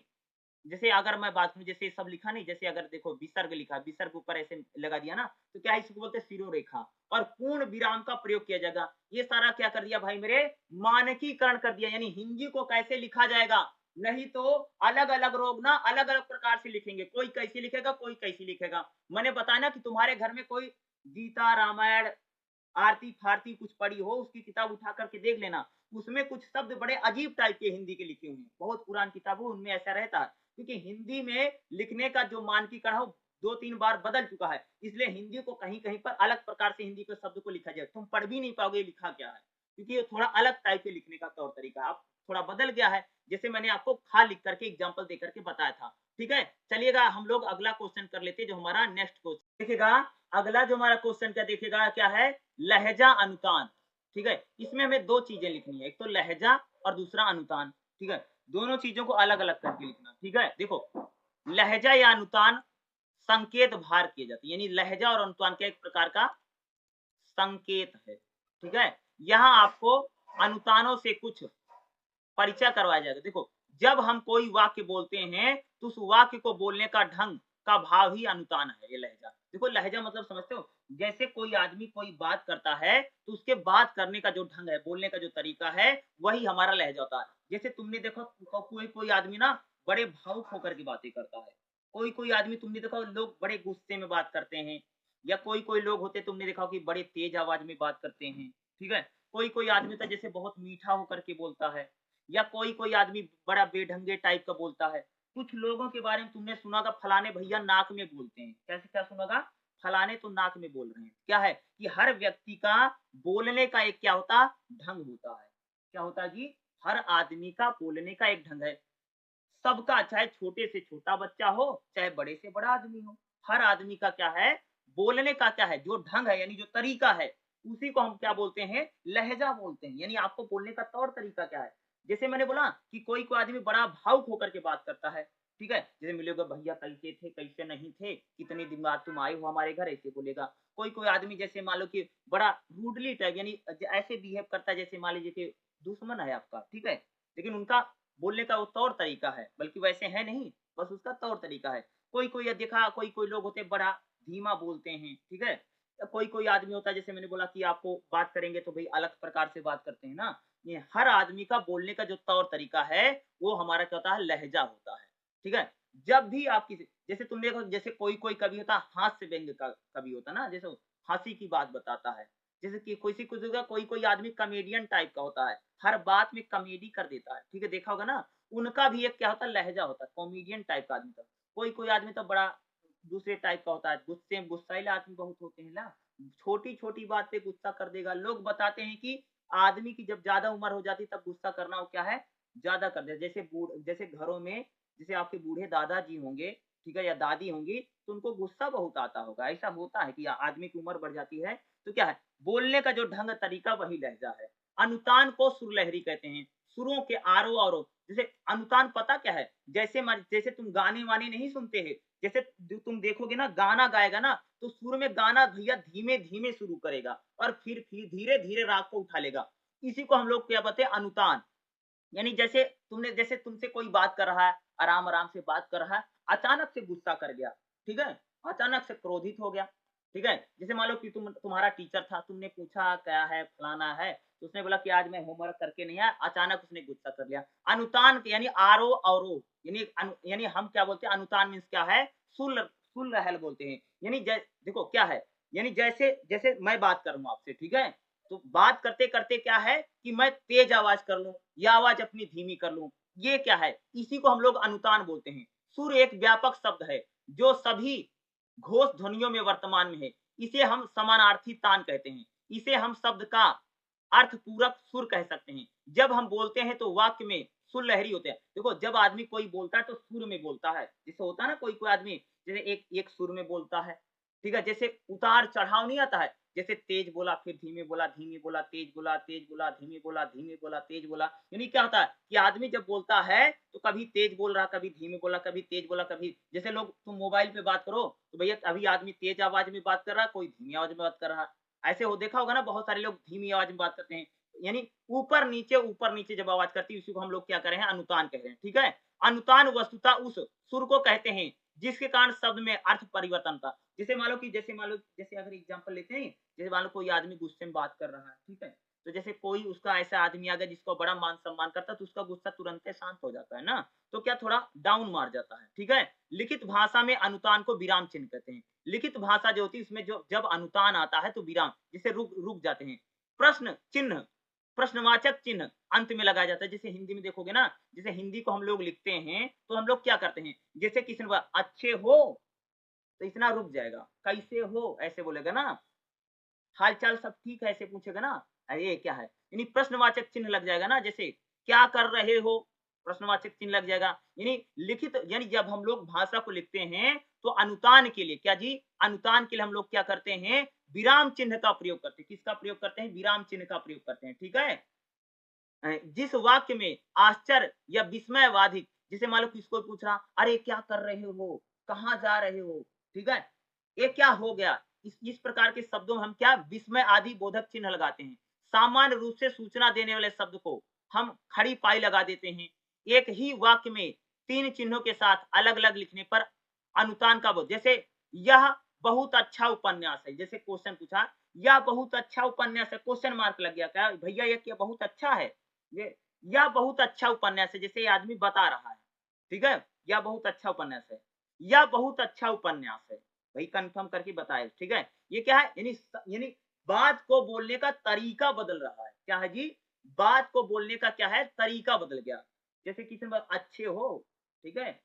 जैसे अगर मैं बात करूँ, जैसे सब लिखा नहीं, जैसे अगर देखो विसर्ग लिखा, विसर्ग ऊपर ऐसे लगा दिया ना, तो क्या है, इसको बोलते हैं सिरो रेखा। और पूर्ण विराम का प्रयोग किया जाएगा। ये सारा क्या कर दिया भाई मेरे, मानकीकरण कर दिया। यानी हिंदी को कैसे लिखा जाएगा, नहीं तो अलग अलग लोग ना अलग अलग प्रकार से लिखेंगे, कोई कैसे लिखेगा, कोई कैसे लिखेगा। मैंने बताया ना कि तुम्हारे घर में कोई गीता, रामायण, आरती फारती कुछ पढ़ी हो, उसकी किताब उठा करके देख लेना, उसमें कुछ शब्द बड़े अजीब टाइप के हिंदी के लिखे हुए हैं। बहुत पुरानी किताब हो, उनमें ऐसा रहता है, क्योंकि हिंदी में लिखने का जो मानकीकरण हो 2-3 बार बदल चुका है, इसलिए हिंदी को कहीं कहीं पर अलग प्रकार से हिंदी के शब्द को लिखा जाए, तुम पढ़ भी नहीं पाओगे लिखा क्या है, क्योंकि ये थोड़ा अलग टाइप के लिखने का तौर तरीका अब थोड़ा बदल गया है। जैसे मैंने आपको खा लिख करके एग्जाम्पल दे करके बताया था, ठीक है। चलिएगा हम लोग अगला क्वेश्चन कर लेते हैं, जो हमारा नेक्स्ट क्वेश्चन देखिएगा। अगला जो हमारा क्वेश्चन क्या देखिएगा, क्या है, लहजा अनुतान, ठीक है। इसमें हमें 2 चीजें लिखनी है, एक तो लहजा और दूसरा अनुतान, ठीक है। दोनों चीजों को अलग अलग करके लिखना, ठीक है। देखो, लहजा या अनुतान संकेत भार किए जाते हैं, यानी लहजा और अनुतान का एक प्रकार का संकेत है, ठीक है। यहाँ आपको अनुतानों से कुछ परिचय करवाया जाएगा। देखो, जब हम कोई वाक्य बोलते हैं तो उस वाक्य को बोलने का ढंग का भाव ही अनुतान है, ये लहजा। देखो, लहजा मतलब समझते हो, जैसे कोई आदमी कोई बात करता है तो उसके बात करने का जो ढंग है, बोलने का जो तरीका है, वही हमारा लहजा होता है। जैसे तुमने देखो कोई कोई आदमी ना बड़े भावुक होकर के बातें करता है, कोई कोई आदमी तुमने देखा लोग बड़े गुस्से में बात करते हैं, या कोई कोई लोग होते तुमने देखा कि बड़े तेज आवाज में बात करते हैं, ठीक है। कोई कोई आदमी था जैसे बहुत मीठा होकर के बोलता है, या कोई कोई आदमी बड़ा बेढंगे टाइप का बोलता है। कुछ लोगों के बारे में तुमने सुना होगा, फलाने भैया नाक में बोलते हैं। कैसे, क्या सुना होगा, फलाने तो नाक में बोल रहे हैं। क्या है कि हर व्यक्ति का बोलने का एक क्या होता, ढंग होता है। क्या होता है जी, हर आदमी का बोलने का एक ढंग है। सबका, चाहे छोटे से छोटा बच्चा हो, चाहे बड़े से बड़ा आदमी हो, हर आदमी का क्या है, बोलने का क्या है, जो ढंग है, यानी जो तरीका है, उसी को हम क्या बोलते हैं, लहजा बोलते हैं। यानी आपको बोलने का तौर तरीका क्या है। जैसे मैंने बोला कि कोई कोई आदमी बड़ा भावुक होकर के बात करता है, ठीक है। जैसे मिलेगा, भैया कैसे थे, कैसे नहीं थे, कितने दिन बाद तुम आए हो हमारे घर, ऐसे बोलेगा। कोई कोई आदमी जैसे मान लो कि बड़ा रूडली टाइप, यानी ऐसे बिहेव करता है जैसे मान लीजिए कि दुश्मन है आपका, ठीक है, लेकिन उनका बोलने का वो तौर तरीका है, बल्कि वैसे है नहीं, बस उसका तौर तरीका है। कोई कोई देखा, कोई कोई लोग होते बड़ा धीमा बोलते हैं, ठीक है। कोई कोई आदमी होता है, जैसे मैंने बोला कि आपको बात करेंगे तो भाई अलग प्रकार से बात करते हैं ना। ये हर आदमी का बोलने का जो तौर तरीका है वो हमारा क्या होता है, लहजा होता है। ठीक है? जब भी आप किसी, जैसे तुम देखो, जैसे कोई कोई कवि होता है हास्य व्यंग्य का कवि होता है ना, जैसे हंसी की बात बताता है। जैसे कि किसी कुछ होगा, कोई कोई आदमी कॉमेडियन टाइप का होता है, हर बात में कॉमेडी कर देता है। ठीक है, देखा होगा ना, उनका भी एक क्या होता है, लहजा होता है, कॉमेडियन टाइप का आदमी का। कोई कोई आदमी तो बड़ा दूसरे टाइप का होता है, गुस्से में गुस्सैला आदमी बहुत होते हैं ना, छोटी-छोटी बात पे गुस्सा कर देगा। लोग बताते हैं कि आदमी की जब ज़्यादा उम्र हो जाती है तब गुस्सा करना वो क्या है, ज़्यादा कर दे। जैसे घरों में जैसे आपके बूढ़े दादाजी होंगे, ठीक है, या दादी होंगी, तो उनको गुस्सा बहुत आता होगा। ऐसा होता है कि आदमी की उम्र बढ़ जाती है, तो क्या है, बोलने का जो ढंग तरीका वही लहज़ा है। अनुतान को सुरलहरी कहते हैं। सुरों के आरों-अरों, जैसे अनुतान पता क्या है? जैसे तुम गाने-वाने नहीं सुनते हैं, जैसे तुम देखोगे ना गाना गाएगा ना, तो सुर में गाना भैया धीमे-धीमे शुरू करेगा और फिर धीरे-धीरे राग को उठा लेगा। इसी को हम लोग क्या बोलते हैं, अनुतान। यानी जैसे तुमसे कोई बात कर रहा है, आराम-आराम से बात कर रहा है, अचानक से गुस्सा कर गया, ठीक है? अचानक से क्रोधित हो गया, ठीक है? जैसे मान लो कि तुम्हारा टीचर था, तुमने पूछा क्या है, फलाना है, तो उसने बोला कि आज मैं होमवर्क करके नहीं आया, अचानक उसने गुस्सा कर लिया। अनुतान यानी आरो-अवरोह, यानी हम क्या बोलते हैं, अनुतान मीन्स क्या है? सुल रहल बोलते हैं। यानी देखो क्या है, यानी जैसे जैसे मैं बात कर रहा हूँ आपसे, ठीक है? तो बात करते-करते क्या है कि मैं तेज आवाज़ कर लूँ या आवाज़ अपनी धीमी कर लूँ, ये क्या है? इसी को हम लोग अनुतान बोलते हैं। सुर एक व्यापक शब्द है, जो सभी घोष ध्वनियों में वर्तमान में है। इसे हम समानार्थी तान कहते हैं। इसे हम शब्द का अर्थपूरक सुर कह सकते हैं। जब हम बोलते हैं तो वाक्य में सुर लहरी होते हैं। देखो, जब आदमी कोई बोलता है तो सुर में बोलता है। जैसे होता है ना, कोई-कोई आदमी जैसे एक एक सुर में बोलता है, ठीक है? जैसे उतार-चढ़ाव नहीं आता है, जैसे तेज बोला, फिर धीमे बोला, धीमे बोला, तेज बोला, तेज बोला, धीमे बोला, धीमे बोला, तेज बोला। यानी क्या होता है कि आदमी जब बोलता है तो कभी तेज बोल रहा, कभी धीमे बोला, कभी तेज बोला, कभी जैसे लोग, तुम मोबाइल पे बात करो तो भैया अभी आदमी तेज आवाज में बात कर रहा है, कोई धीमी आवाज में बात कर रहा है। ऐसे हो देखा होगा ना, बहुत सारे लोग धीमी आवाज में बात करते हैं। यानी ऊपर नीचे जब आवाज करती है, उसी को हम लोग क्या कह रहे हैं, अनुतान कह रहे हैं, ठीक है? अनुतान वस्तुतः उस सुर को कहते हैं जिसके कारण शब्द में अर्थ परिवर्तन था। जैसे अगर एग्जांपल लेते हैं, जैसे मान लो कोई आदमी गुस्से में बात कर रहा है, ठीक है? तो जैसे कोई उसका ऐसा आदमी आ गया जिसको बड़ा मान-सम्मान करता है, तो उसका गुस्सा तुरंत ही शांत हो जाता है ना, तो क्या थोड़ा डाउन मार जाता है, ठीक है? लिखित भाषा में अनुतान को विराम चिन्ह कहते हैं। लिखित भाषा जो होती है उसमें जो जब अनुतान आता है तो विराम, जिससे रुक रुक जाते हैं। प्रश्न चिन्ह, प्रश्नवाचक चिन्ह अंत में लगाया जाता है। जैसे हिंदी में देखोगे ना, जैसे हिंदी को हम लोग लिखते हैं, तो हम लोग क्या करते हैं, जैसे किसी ने बोला अच्छे हो, तो इतना रुक जाएगा। कैसे हो? ऐसे बोलेगा ना। हाल-चाल सब ठीक है? ऐसे पूछेगा ना। ये क्या है? यानी प्रश्नवाचक चिन्ह लग जाएगा ना, जैसे क्या कर रहे हो? प्रश्नवाचक चिन्ह लग जाएगा। यानी जब हम लोग भाषा को लिखते हैं, तो अनुतान के लिए क्या जी? अनुतान के लिए हम लोग क्या करते हैं? विराम चिन्ह का प्रयोग करते हैं। किसका प्रयोग करते हैं? विराम चिन्ह का प्रयोग करते हैं, ठीक है? जिस वाक्य में आश्चर्य या विस्मयवादी, जैसे मान लो किसको पूछ रहा, अरे क्या कर रहे हो? कहाँ जा रहे हो? ठीक है? ये क्या हो गया? इस प्रकार के शब्दों में हम क्या विस्मय आदि बोधक चिन्ह लगाते हैं। सामान्य रूप से सूचना देने वाले शब्द को हम खड़ी पाई लगा देते हैं। एक ही वाक्य में 3 चिन्हों के साथ अलग-अलग लिखने पर अनुतान का बोध, जैसे यह बहुत अच्छा उपन्यास है। जैसे क्वेश्चन पूछा, यह बहुत अच्छा उपन्यास है, क्वेश्चन मार्क लग गया। क्या भैया ये क्या बहुत अच्छा है? ये यह बहुत अच्छा उपन्यास है, जैसे ये आदमी बता रहा है, ठीक है? यह बहुत अच्छा उपन्यास है, यह बहुत अच्छा उपन्यास है, वही कंफर्म करके बताए, ठीक है? ये क्या है, यानी बात को बोलने का तरीका बदल रहा है। क्या है जी? बात को बोलने का क्या है, तरीका बदल गया। जैसे किसी ने बोला अच्छे हो, ठीक है?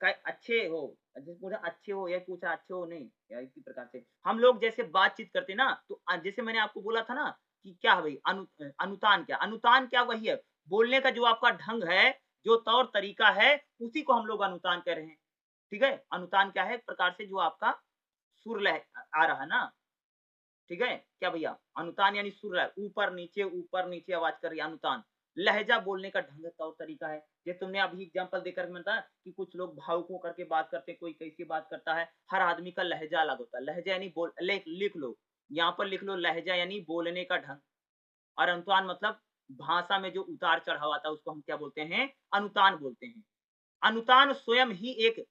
अच्छे हो, जैसे पूछा अच्छे हो, या पूछा अच्छे हो नहीं, या इसी प्रकार से हम लोग जैसे बातचीत करते ना, तो जैसे मैंने आपको बोला था ना कि क्या है भाई, अनुतान क्या वही है, बोलने का जो आपका ढंग है, जो तौर तरीका है, उसी को हम लोग अनुतान कह रहे हैं, ठीक है? अनुतान क्या है, एक प्रकार से जो आपका सुर लय आ रहा है ना, ठीक है? क्या भैया? अनुतान यानी सुर लय, ऊपर नीचे आवाज़ कर रही है, अनुतान। लहज़ा बोलने का ढंग तौर तरीका है। जैसे तुमने अभी एग्ज़ाम्पल देकर के बताया कि कुछ लोग भावुक होकर के बात करते हैं, कोई कैसी बात करता है। हर आदमी का लहज़ा अलग होता है। लहज़ा यानी बोल लिख लो। यहाँ पर लिख लो, लहज़ा यानी बोलने का ढंग, और अनुतान मतलब भाषा में जो उतार-चढ़ाव आता है उसको हम क्या बोलते हैं? अनुतान बोलते हैं। अनुतान स्वयं ही एक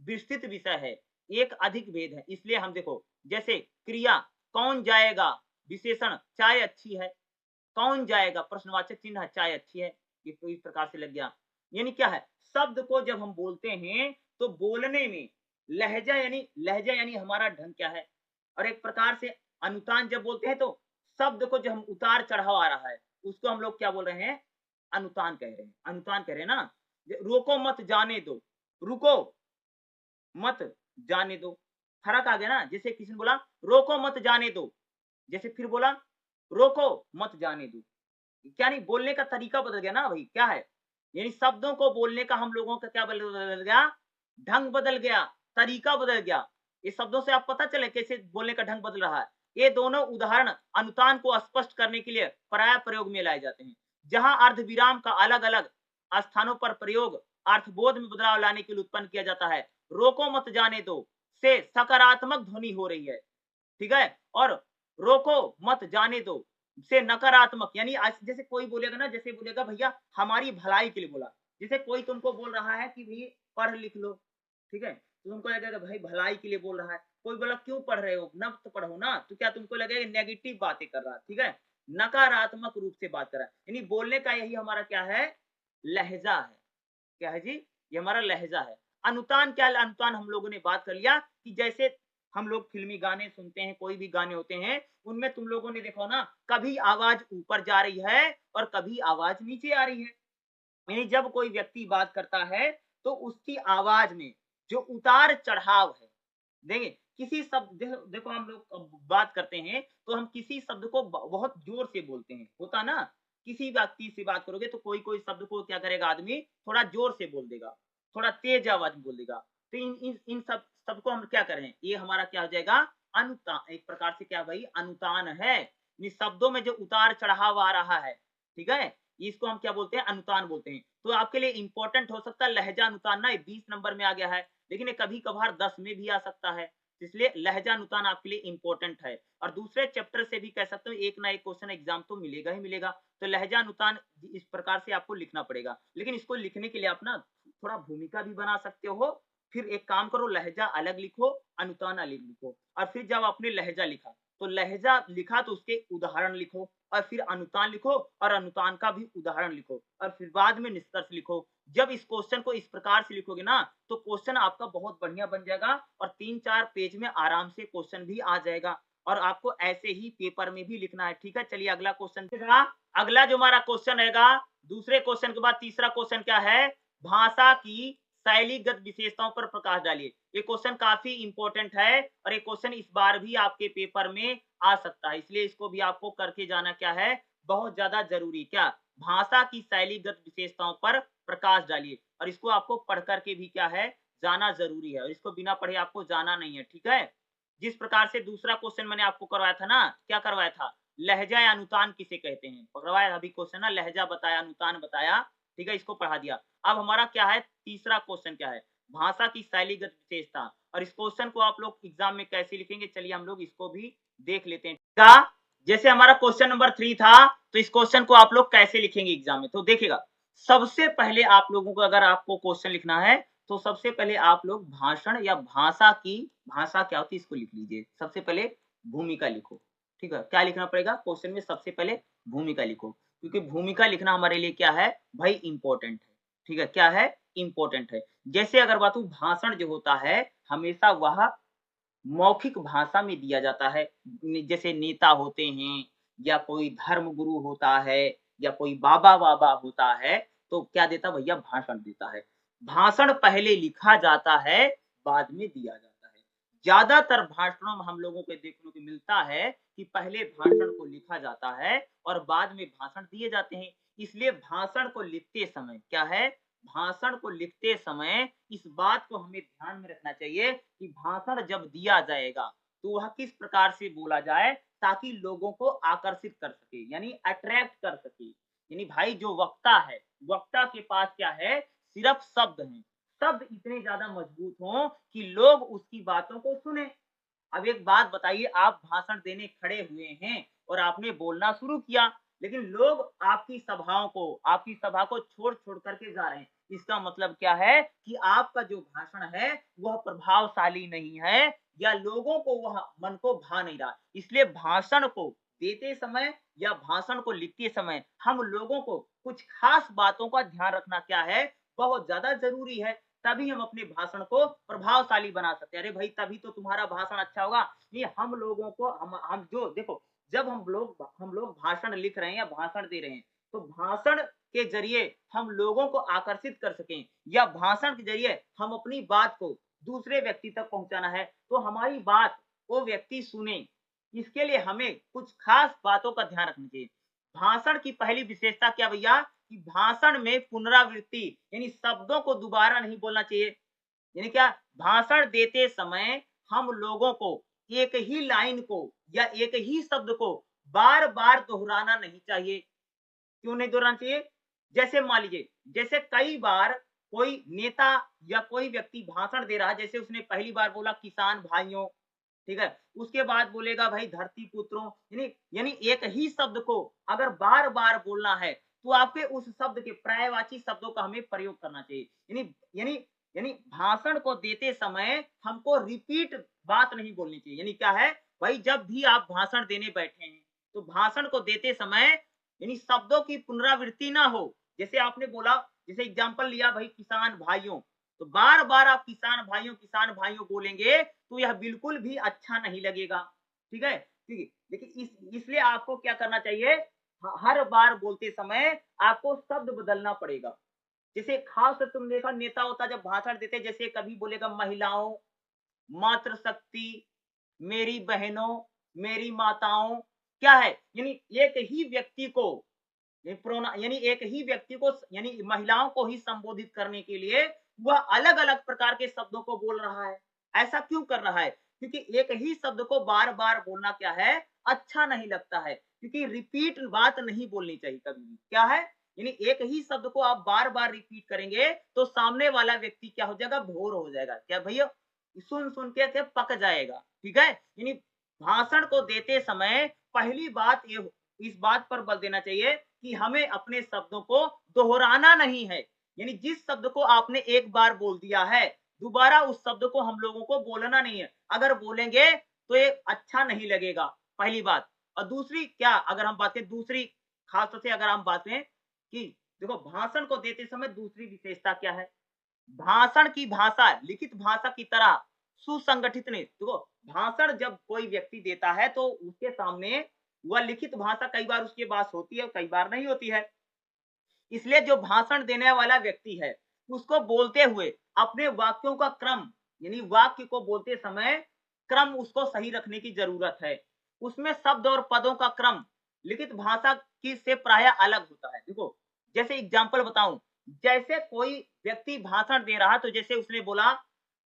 विस्तृत विषय है, एक अधिक भेद है। इसलिए हम देखो, जैसे क्रिया, कौन जाएगा, विशेषण चाय अच्छी है, कौन जाएगा, प्रश्नवाचक चिन्ह है, चाय अच्छी है, ये तो इस प्रकार से लग गया। यानी क्या है, शब्द को जब हम बोलते हैं तो बोलने में लहजा यानी हमारा ढंग क्या है, और एक प्रकार से अनुतान जब बोलते हैं तो शब्द को जो हम उतार चढ़ाव आ रहा है उसको हम लोग क्या बोल रहे हैं, अनुतान कह रहे हैं, अनुतान कह रहे हैं ना। रोको मत जाने दो, रुको मत जाने दो, फर्क आ गया ना। जैसे किसी ने बोला रोको मत जाने दो, जैसे फिर बोला रोको मत जाने दो, क्या नहीं, बोलने का तरीका बदल गया ना भाई, क्या है, यानी शब्दों को बोलने का हम लोगों का क्या बदल गया, ढंग बदल गया, तरीका बदल गया। ये शब्दों से आप पता चले कैसे बोलने का ढंग बदल रहा है। ये दोनों उदाहरण अनुतान को स्पष्ट करने के लिए प्राय प्रयोग में लाए जाते हैं, जहां अर्ध विराम का अलग अलग स्थानों पर प्रयोग अर्थबोध में बदलाव लाने के लिए उत्पन्न किया जाता है। रोको मत जाने दो से सकारात्मक ध्वनि हो रही है, ठीक है, और रोको मत जाने दो से नकारात्मक, यानी जैसे कोई बोलेगा ना, जैसे बोलेगा भैया हमारी भलाई के लिए बोला, जैसे कोई तुमको बोल रहा है कि भाई पढ़ लिख लो, ठीक है, तो तुमको लगेगा भाई भलाई के लिए बोल रहा है। कोई बोला क्यों पढ़ रहे हो, न तो पढ़ो ना, तो क्या तुमको लगेगा नेगेटिव बातें कर रहा है, ठीक है, नकारात्मक रूप से बात कर रहा है। यानी बोलने का यही हमारा क्या है, लहजा है, क्या है जी, ये हमारा लहजा है। अनुतान क्या है, अनुतान हम लोगों ने बात कर लिया कि जैसे हम लोग फिल्मी गाने सुनते हैं, कोई भी गाने होते हैं, उनमें तुम लोगों ने देखो ना, कभी आवाज ऊपर जा रही है और कभी आवाज नीचे आ रही है। यानी जब कोई व्यक्ति बात करता है तो उसकी आवाज में जो उतार चढ़ाव है, देखिए किसी शब्द देखो हम लोग बात करते हैं तो हम किसी शब्द को बहुत जोर से बोलते हैं, होता ना, किसी व्यक्ति से बात करोगे तो कोई कोई शब्द को क्या करेगा आदमी, थोड़ा जोर से बोल देगा, थोड़ा तेज आवाज में बोल देगा। तो इन सब को हम क्या करें, ये हमारा क्या हो जाएगा, अनुतान, एक प्रकार से क्या भाई, अनुतान है। इन शब्दों में जो उतार चढ़ाव आ रहा है, ठीक है, इसको हम क्या बोलते हैं, अनुतान बोलते हैं। तो आपके लिए इंपॉर्टेंट हो सकता है लहजा अनुतान ना, 20 नंबर में आ गया है, लेकिन ये कभी कभार 10 में भी आ सकता है, इसलिए लहजा अनुतान आपके लिए इंपॉर्टेंट है। और दूसरे चैप्टर से भी कह सकते हो एक ना एक क्वेश्चन एग्जाम तो मिलेगा ही मिलेगा। तो लहजा अनुतान इस प्रकार से आपको लिखना पड़ेगा, लेकिन इसको लिखने के लिए आप ना थोड़ा भूमिका भी बना सकते हो। फिर एक काम करो, लहजा अलग लिखो, अनुतान अलग लिखो, और फिर जब आपने लहजा लिखा तो लहजा लिखा तो उसके उदाहरण लिखो, और फिर अनुतान लिखो और अनुतान का भी उदाहरण लिखो, और फिर बाद में निष्कर्ष लिखो। जब इस क्वेश्चन को इस प्रकार से लिखोगे ना तो क्वेश्चन आपका बहुत बढ़िया बन जाएगा, और 3-4 पेज में आराम से क्वेश्चन भी आ जाएगा, और आपको ऐसे ही पेपर में भी लिखना है, ठीक है। चलिए अगला क्वेश्चन, अगला जो हमारा क्वेश्चन रहेगा, दूसरे क्वेश्चन के बाद तीसरा क्वेश्चन क्या है, भाषा की शैलीगत विशेषताओं पर प्रकाश डालिए। ये क्वेश्चन काफी इंपॉर्टेंट है, और ये क्वेश्चन इस बार भी आपके पेपर में आ सकता है, इसलिए इसको भी आपको करके जाना क्या है, बहुत ज्यादा जरूरी, क्या, भाषा की शैलीगत विशेषताओं पर प्रकाश डालिए, और इसको आपको पढ़ करके भी क्या है, जाना जरूरी है, और इसको बिना पढ़े आपको जाना नहीं है, ठीक है। जिस प्रकार से दूसरा क्वेश्चन मैंने आपको करवाया था ना, क्या करवाया था, लहजा या अनुतान किसे कहते हैं, करवाया अभी क्वेश्चन ना, लहजा बताया, अनुतान बताया, ठीक है, इसको पढ़ा दिया। अब हमारा क्या है, तीसरा क्वेश्चन क्या है, भाषा की शैलीगत विशेषता, और इस क्वेश्चन को आप लोग एग्जाम में कैसे लिखेंगे, चलिए हम लोग इसको भी देख लेते हैं। क्या, जैसे हमारा क्वेश्चन नंबर 3 था, तो इस क्वेश्चन को आप लोग कैसे लिखेंगे एग्जाम में, तो देखिएगा, सबसे पहले आप लोगों को अगर आपको क्वेश्चन लिखना है तो सबसे पहले आप लोग भाषण या भाषा की, भाषा क्या होती है इसको लिख लीजिए। सबसे पहले भूमिका लिखो, ठीक है, क्या लिखना पड़ेगा क्वेश्चन में, सबसे पहले भूमिका लिखो, क्योंकि भूमिका लिखना हमारे लिए क्या है भाई, इंपॉर्टेंट है, ठीक है, क्या है, इंपॉर्टेंट है। जैसे अगर बात भाषण जो होता है हमेशा वह मौखिक भाषा में दिया जाता है, जैसे नेता होते हैं या कोई धर्म गुरु होता है या कोई बाबा वाबा होता है, तो क्या देता भैया, भाषण देता है। भाषण पहले लिखा जाता है, बाद में दिया जाता है। ज्यादातर भाषणों में हम लोगों को देखने को मिलता है कि पहले भाषण को लिखा जाता है और बाद में भाषण दिए जाते हैं। इसलिए भाषण को लिखते समय क्या है, भाषण को लिखते समय इस बात को हमें ध्यान में रखना चाहिए कि भाषण जब दिया जाएगा तो वह किस प्रकार से बोला जाए ताकि लोगों को आकर्षित कर सके, यानी अट्रैक्ट कर सके। यानी भाई जो वक्ता है, वक्ता के पास क्या है, सिर्फ शब्द हैं, शब्द इतने ज्यादा मजबूत हों कि लोग उसकी बातों को सुने। अब एक बात बताइए, आप भाषण देने खड़े हुए हैं और आपने बोलना शुरू किया, लेकिन लोग आपकी सभाओं को, आपकी सभा को छोड़ छोड़ करके जा रहे हैं, इसका मतलब क्या है कि आपका जो भाषण है वह प्रभावशाली नहीं है या लोगों को वह मन को भा नहीं रहा। इसलिए भाषण को देते समय या भाषण को लिखते समय हम लोगों को कुछ खास बातों का ध्यान रखना क्या है, बहुत ज्यादा जरूरी है। तभी हम अपने भाषण को प्रभावशाली बना सकते हैं। अरे भाई तभी तो तुम्हारा भाषण अच्छा होगा। ये हम लोगों को हम जो देखो, जब हम लोग भाषण लिख रहे हैं या भाषण दे रहे हैं, तो भाषण के जरिए हम लोगों को आकर्षित कर सकें या भाषण के जरिए हम अपनी बात को दूसरे व्यक्ति तक पहुंचाना है, तो हमारी बात वो व्यक्ति सुने, इसके लिए हमें कुछ खास बातों का ध्यान रखना चाहिए। भाषण की पहली विशेषता क्या भैया, कि भाषण में पुनरावृत्ति यानी शब्दों को दोबारा नहीं बोलना चाहिए। यानी क्या, भाषण देते समय हम लोगों को एक ही लाइन को या एक ही शब्द को बार बार दोहराना नहीं चाहिए। क्यों नहीं दोहराना चाहिए? जैसे मान लीजिए, जैसे कई बार कोई नेता या कोई व्यक्ति भाषण दे रहा है, जैसे उसने पहली बार बोला किसान भाइयों, ठीक है, उसके बाद बोलेगा भाई धरती पुत्रों, यानी यानी एक ही शब्द को अगर बार बार बोलना है तो आपके उस शब्द के पर्यायवाची शब्दों का हमें प्रयोग करना चाहिए। यानी यानी यानी भाषण को देते समय हमको रिपीट बात नहीं बोलनी चाहिए। यानी क्या है भाई, जब भी आप भाषण देने बैठे हैं तो भाषण को देते समय यानी शब्दों की पुनरावृत्ति ना हो। जैसे आपने बोला, जैसे एग्जाम्पल लिया भाई किसान भाइयों, तो बार बार आप किसान भाइयों बोलेंगे तो यह बिल्कुल भी अच्छा नहीं लगेगा। ठीक है, ठीक है, लेकिन इसलिए आपको क्या करना चाहिए, हर बार बोलते समय आपको शब्द बदलना पड़ेगा। जैसे खास तौर तुम देखा नेता होता जब भाषण देते, जैसे कभी बोलेगा महिलाओं, मातृशक्ति, मेरी बहनों, मेरी माताओं, क्या है, यानी एक ही व्यक्ति को यानी एक ही व्यक्ति को यानी महिलाओं को ही संबोधित करने के लिए वह अलग अलग प्रकार के शब्दों को बोल रहा है। ऐसा क्यों कर रहा है? क्योंकि एक ही शब्द को बार बार बोलना क्या है, अच्छा नहीं लगता है। क्योंकि रिपीट बात नहीं बोलनी चाहिए कभी भी। क्या है, यानी एक ही शब्द को आप बार बार रिपीट करेंगे तो सामने वाला व्यक्ति क्या हो जाएगा, भोर हो जाएगा। क्या भैया, सुन सुन के पक जाएगा। ठीक है, यानी भाषण को देते समय पहली बात ये इस बात पर बल देना चाहिए कि हमें अपने शब्दों को दोहराना नहीं है। यानी जिस शब्द को आपने एक बार बोल दिया है, दोबारा उस शब्द को हम लोगों को बोलना नहीं है। अगर बोलेंगे तो ये अच्छा नहीं लगेगा, पहली बात। और दूसरी क्या, अगर हम बात करें दूसरी खास तौर से अगर हम बात करें कि देखो भाषण को देते समय दूसरी विशेषता क्या है, भाषण की भाषा लिखित भाषा की तरह सुसंगठित नहीं। देखो भाषण जब कोई व्यक्ति देता है तो उसके सामने वह लिखित भाषा कई बार उसके पास होती है, कई बार नहीं होती है। इसलिए जो भाषण देने वाला व्यक्ति है उसको बोलते हुए अपने वाक्यों का क्रम यानी वाक्य को बोलते समय क्रम उसको सही रखने की जरूरत है। उसमें शब्द और पदों का क्रम लिखित भाषा की से प्राय अलग होता है। देखो जैसे एग्जाम्पल बताऊं, जैसे कोई व्यक्ति भाषण दे रहा, तो जैसे उसने बोला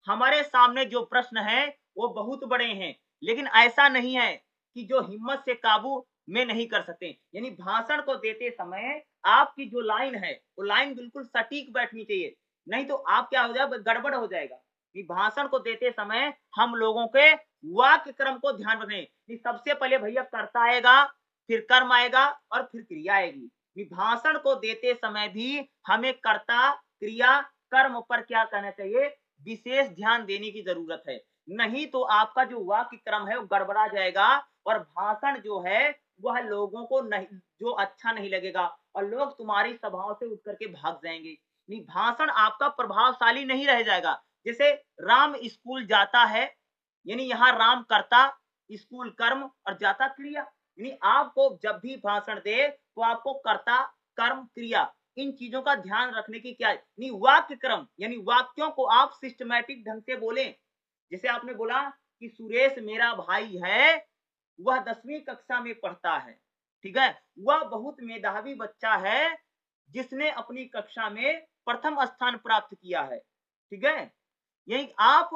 हमारे सामने जो प्रश्न है वो बहुत बड़े हैं, लेकिन ऐसा नहीं है कि जो हिम्मत से काबू में नहीं कर सकते। यानी भाषण को देते समय आपकी जो लाइन है वो लाइन बिल्कुल सटीक बैठनी चाहिए, नहीं तो आप क्या हो जाए, गड़बड़ हो जाएगा। कि भाषण को देते समय हम लोगों के वाक्य क्रम को ध्यान रखें कि सबसे पहले भैया कर्ता आएगा, फिर कर्म आएगा और फिर क्रिया आएगी। कि भाषण को देते समय भी हमें कर्ता, क्रिया, कर्म पर क्या करना चाहिए, विशेष ध्यान देने की जरूरत है। नहीं तो आपका जो वाक्य क्रम है वो गड़बड़ा जाएगा और भाषण जो है वह लोगों को नहीं, जो अच्छा नहीं लगेगा और लोग तुम्हारी सभाओं से उठ करके भाग जाएंगे। नहीं, भाषण आपका प्रभावशाली नहीं रह जाएगा। जैसे राम स्कूल जाता है, यानी यहाँ राम कर्ता, स्कूल कर्म और जाता क्रिया। यानी आपको जब भी भाषण दे तो आपको कर्ता, कर्म, क्रिया इन चीजों का ध्यान रखने की क्या है, नहीं वाक्य क्रम यानी वाक्यों को आप सिस्टमैटिक ढंग से बोलें। जैसे आपने बोला कि सुरेश मेरा भाई है, वह 10वीं कक्षा में पढ़ता है। ठीक है, वह बहुत मेधावी बच्चा है जिसने अपनी कक्षा में प्रथम स्थान प्राप्त किया है। ठीक है, यही आप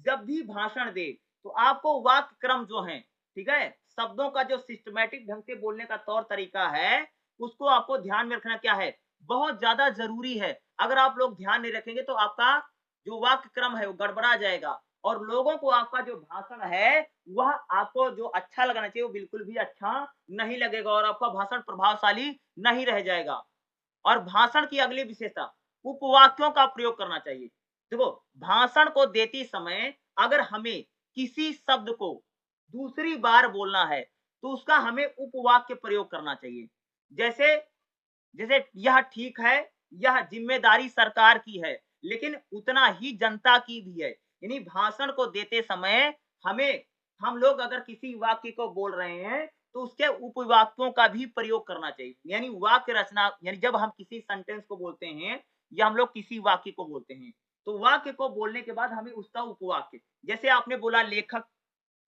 जब भी भाषण दे तो आपको वाक्य क्रम जो है, ठीक है, शब्दों का जो सिस्टमैटिक ढंग से बोलने का तौर तरीका है उसको आपको ध्यान में रखना क्या है, बहुत ज्यादा जरूरी है। अगर आप लोग ध्यान नहीं रखेंगे तो आपका जो वाक्य क्रम है वो गड़बड़ा जाएगा और लोगों को आपका जो भाषण है वह आपको जो अच्छा लगना चाहिए वो बिल्कुल भी अच्छा नहीं लगेगा और आपका भाषण प्रभावशाली नहीं रह जाएगा। और भाषण की अगली विशेषता, उपवाक्यों का प्रयोग करना चाहिए। देखो, भाषण को देते समय अगर हमें किसी शब्द को दूसरी बार बोलना है, तो उसका हमें उपवाक्य प्रयोग करना चाहिए। जैसे जैसे यह ठीक है, यह जिम्मेदारी सरकार की है, लेकिन उतना ही जनता की भी है। यानी भाषण को देते समय हमें हम लोग अगर किसी वाक्य को बोल रहे हैं, तो उसके उपवाक्यों का भी प्रयोग करना चाहिए। यानी वाक्य रचना, यानी जब हम किसी सेंटेंस को बोलते हैं या हम लोग किसी वाक्य को बोलते हैं, तो वाक्य को बोलने के बाद हमें उसका उपवाक्य, जैसे आपने बोला लेखक,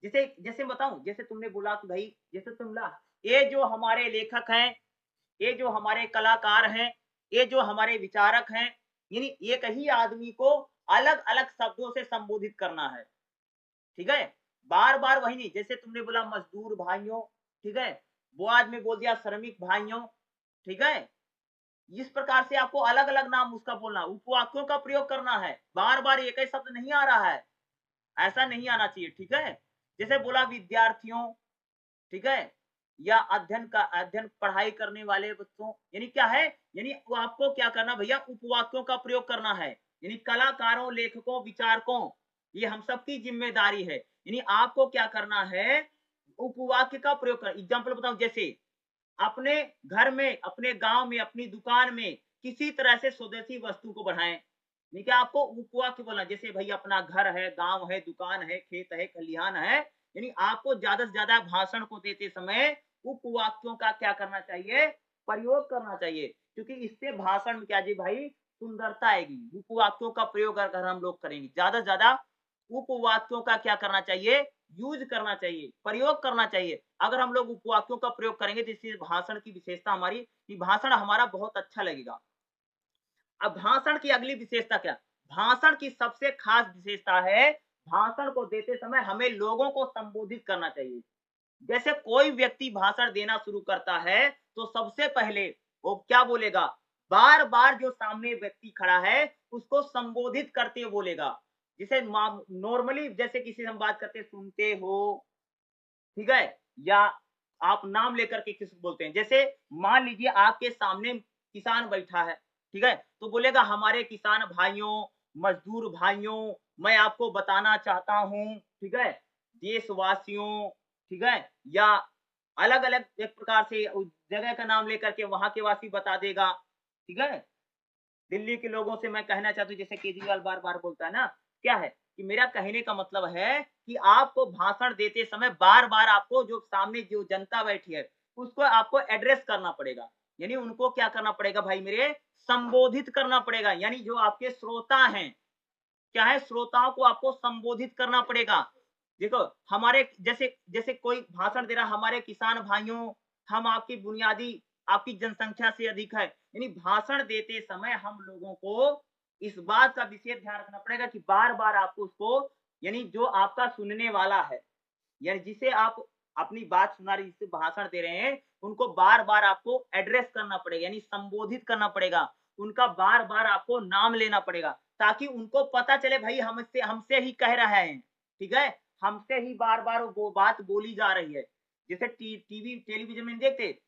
जैसे जैसे बताऊं, जैसे तुमने बोला कि भाई, जैसे तुम बोला, ये जो हमारे लेखक हैं, ये जो हमारे कलाकार हैं, ये जो हमारे विचारक हैं, यानी एक ही आदमी को अलग अलग शब्दों से संबोधित करना है। ठीक है, बार बार वही नहीं, जैसे तुमने बोला मजदूर भाइयों, ठीक है, वो आज में बोल दिया श्रमिक भाइयों, ठीक है, इस प्रकार से आपको अलग अलग नाम उसका बोलना, उपवाक्यों का प्रयोग करना है, बार बार एक ही शब्द नहीं आ रहा है, ऐसा नहीं आना चाहिए। ठीक है, जैसे बोला विद्यार्थियों, ठीक है, या अध्ययन पढ़ाई करने वाले बच्चों, यानी क्या है, यानी वो आपको क्या करना भैया, उपवाक्यों का प्रयोग करना है। यानी कलाकारों, लेखकों, विचारकों, ये हम सबकी जिम्मेदारी है। यानी आपको क्या करना है, उपवाक्य का प्रयोग कर। एग्जाम्पल बताऊं, जैसे अपने घर में, अपने गांव में, अपनी दुकान में किसी तरह से स्वदेशी वस्तु को बढ़ाएं। नहीं, क्या आपको उपवाक्य बोलना, जैसे भाई अपना घर है, गांव है, दुकान है, खेत है, खलिहान है। यानी आपको ज्यादा से ज्यादा भाषण को देते समय उपवाक्यों का क्या करना चाहिए, प्रयोग करना चाहिए, क्योंकि इससे भाषण में क्या जी भाई, सुंदरता आएगी। उपवाक्यों का प्रयोग अगर हम लोग करेंगे, ज्यादा से ज्यादा उपवाक्यों का क्या करना चाहिए, यूज करना चाहिए, प्रयोग करना चाहिए। अगर हम लोग उपवाक्यों का प्रयोग करेंगे, तो इससे भाषण की विशेषता हमारी, कि भाषण हमारा बहुत अच्छा लगेगा। अब भाषण की अगली विशेषता क्या, भाषण की सबसे खास विशेषता है, भाषण को देते समय हमें लोगों को संबोधित करना चाहिए। जैसे कोई व्यक्ति भाषण देना शुरू करता है, तो सबसे पहले वो क्या बोलेगा, बार बार जो सामने व्यक्ति खड़ा है उसको संबोधित करते हुए बोलेगा। जैसे नॉर्मली जैसे किसी से हम बात करते, सुनते हो, ठीक है, या आप नाम लेकर के किसी को बोलते हैं, जैसे मान लीजिए आपके सामने किसान बैठा है, ठीक है, तो बोलेगा हमारे किसान भाइयों, मजदूर भाइयों, मैं आपको बताना चाहता हूं, ठीक है, देशवासियों, ठीक है, या अलग अलग एक प्रकार से उस जगह का नाम लेकर के वहां के वासी बता देगा। ठीक है, दिल्ली के लोगों से मैं कहना चाहता हूँ, जैसे केजरीवाल बार बार बोलता है ना, क्या है कि मेरा कहने का मतलब है कि आपको भाषण देते समय बार बार आपको जो सामने जो जनता बैठी है उसको आपको एड्रेस करना पड़ेगा। यानी उनको क्या करना पड़ेगा भाई मेरे, संबोधित करना पड़ेगा। यानी जो आपके श्रोता हैं, क्या है, श्रोताओं को आपको संबोधित करना पड़ेगा। देखो, हमारे जैसे जैसे कोई भाषण दे रहा, हमारे किसान भाइयों, हम आपकी बुनियादी, आपकी जनसंख्या से अधिक है। यानी भाषण देते समय हम लोगों को इस बात का विशेष ध्यान रखना पड़ेगा कि बार बार आपको उसको, यानी जो आपका सुनने वाला है, यानी जिसे आप अपनी बात सुना रहे, जिसे भाषण दे रहे हैं, उनको बार बार आपको एड्रेस करना पड़ेगा, यानी संबोधित करना पड़ेगा, उनका बार बार आपको नाम लेना पड़ेगा, ताकि उनको पता चले भाई हमसे हमसे ही कह रहा है, ठीक है, हमसे ही बार बार वो बात बोली जा रही है। जैसे टीवी टेलीविजन में देखते,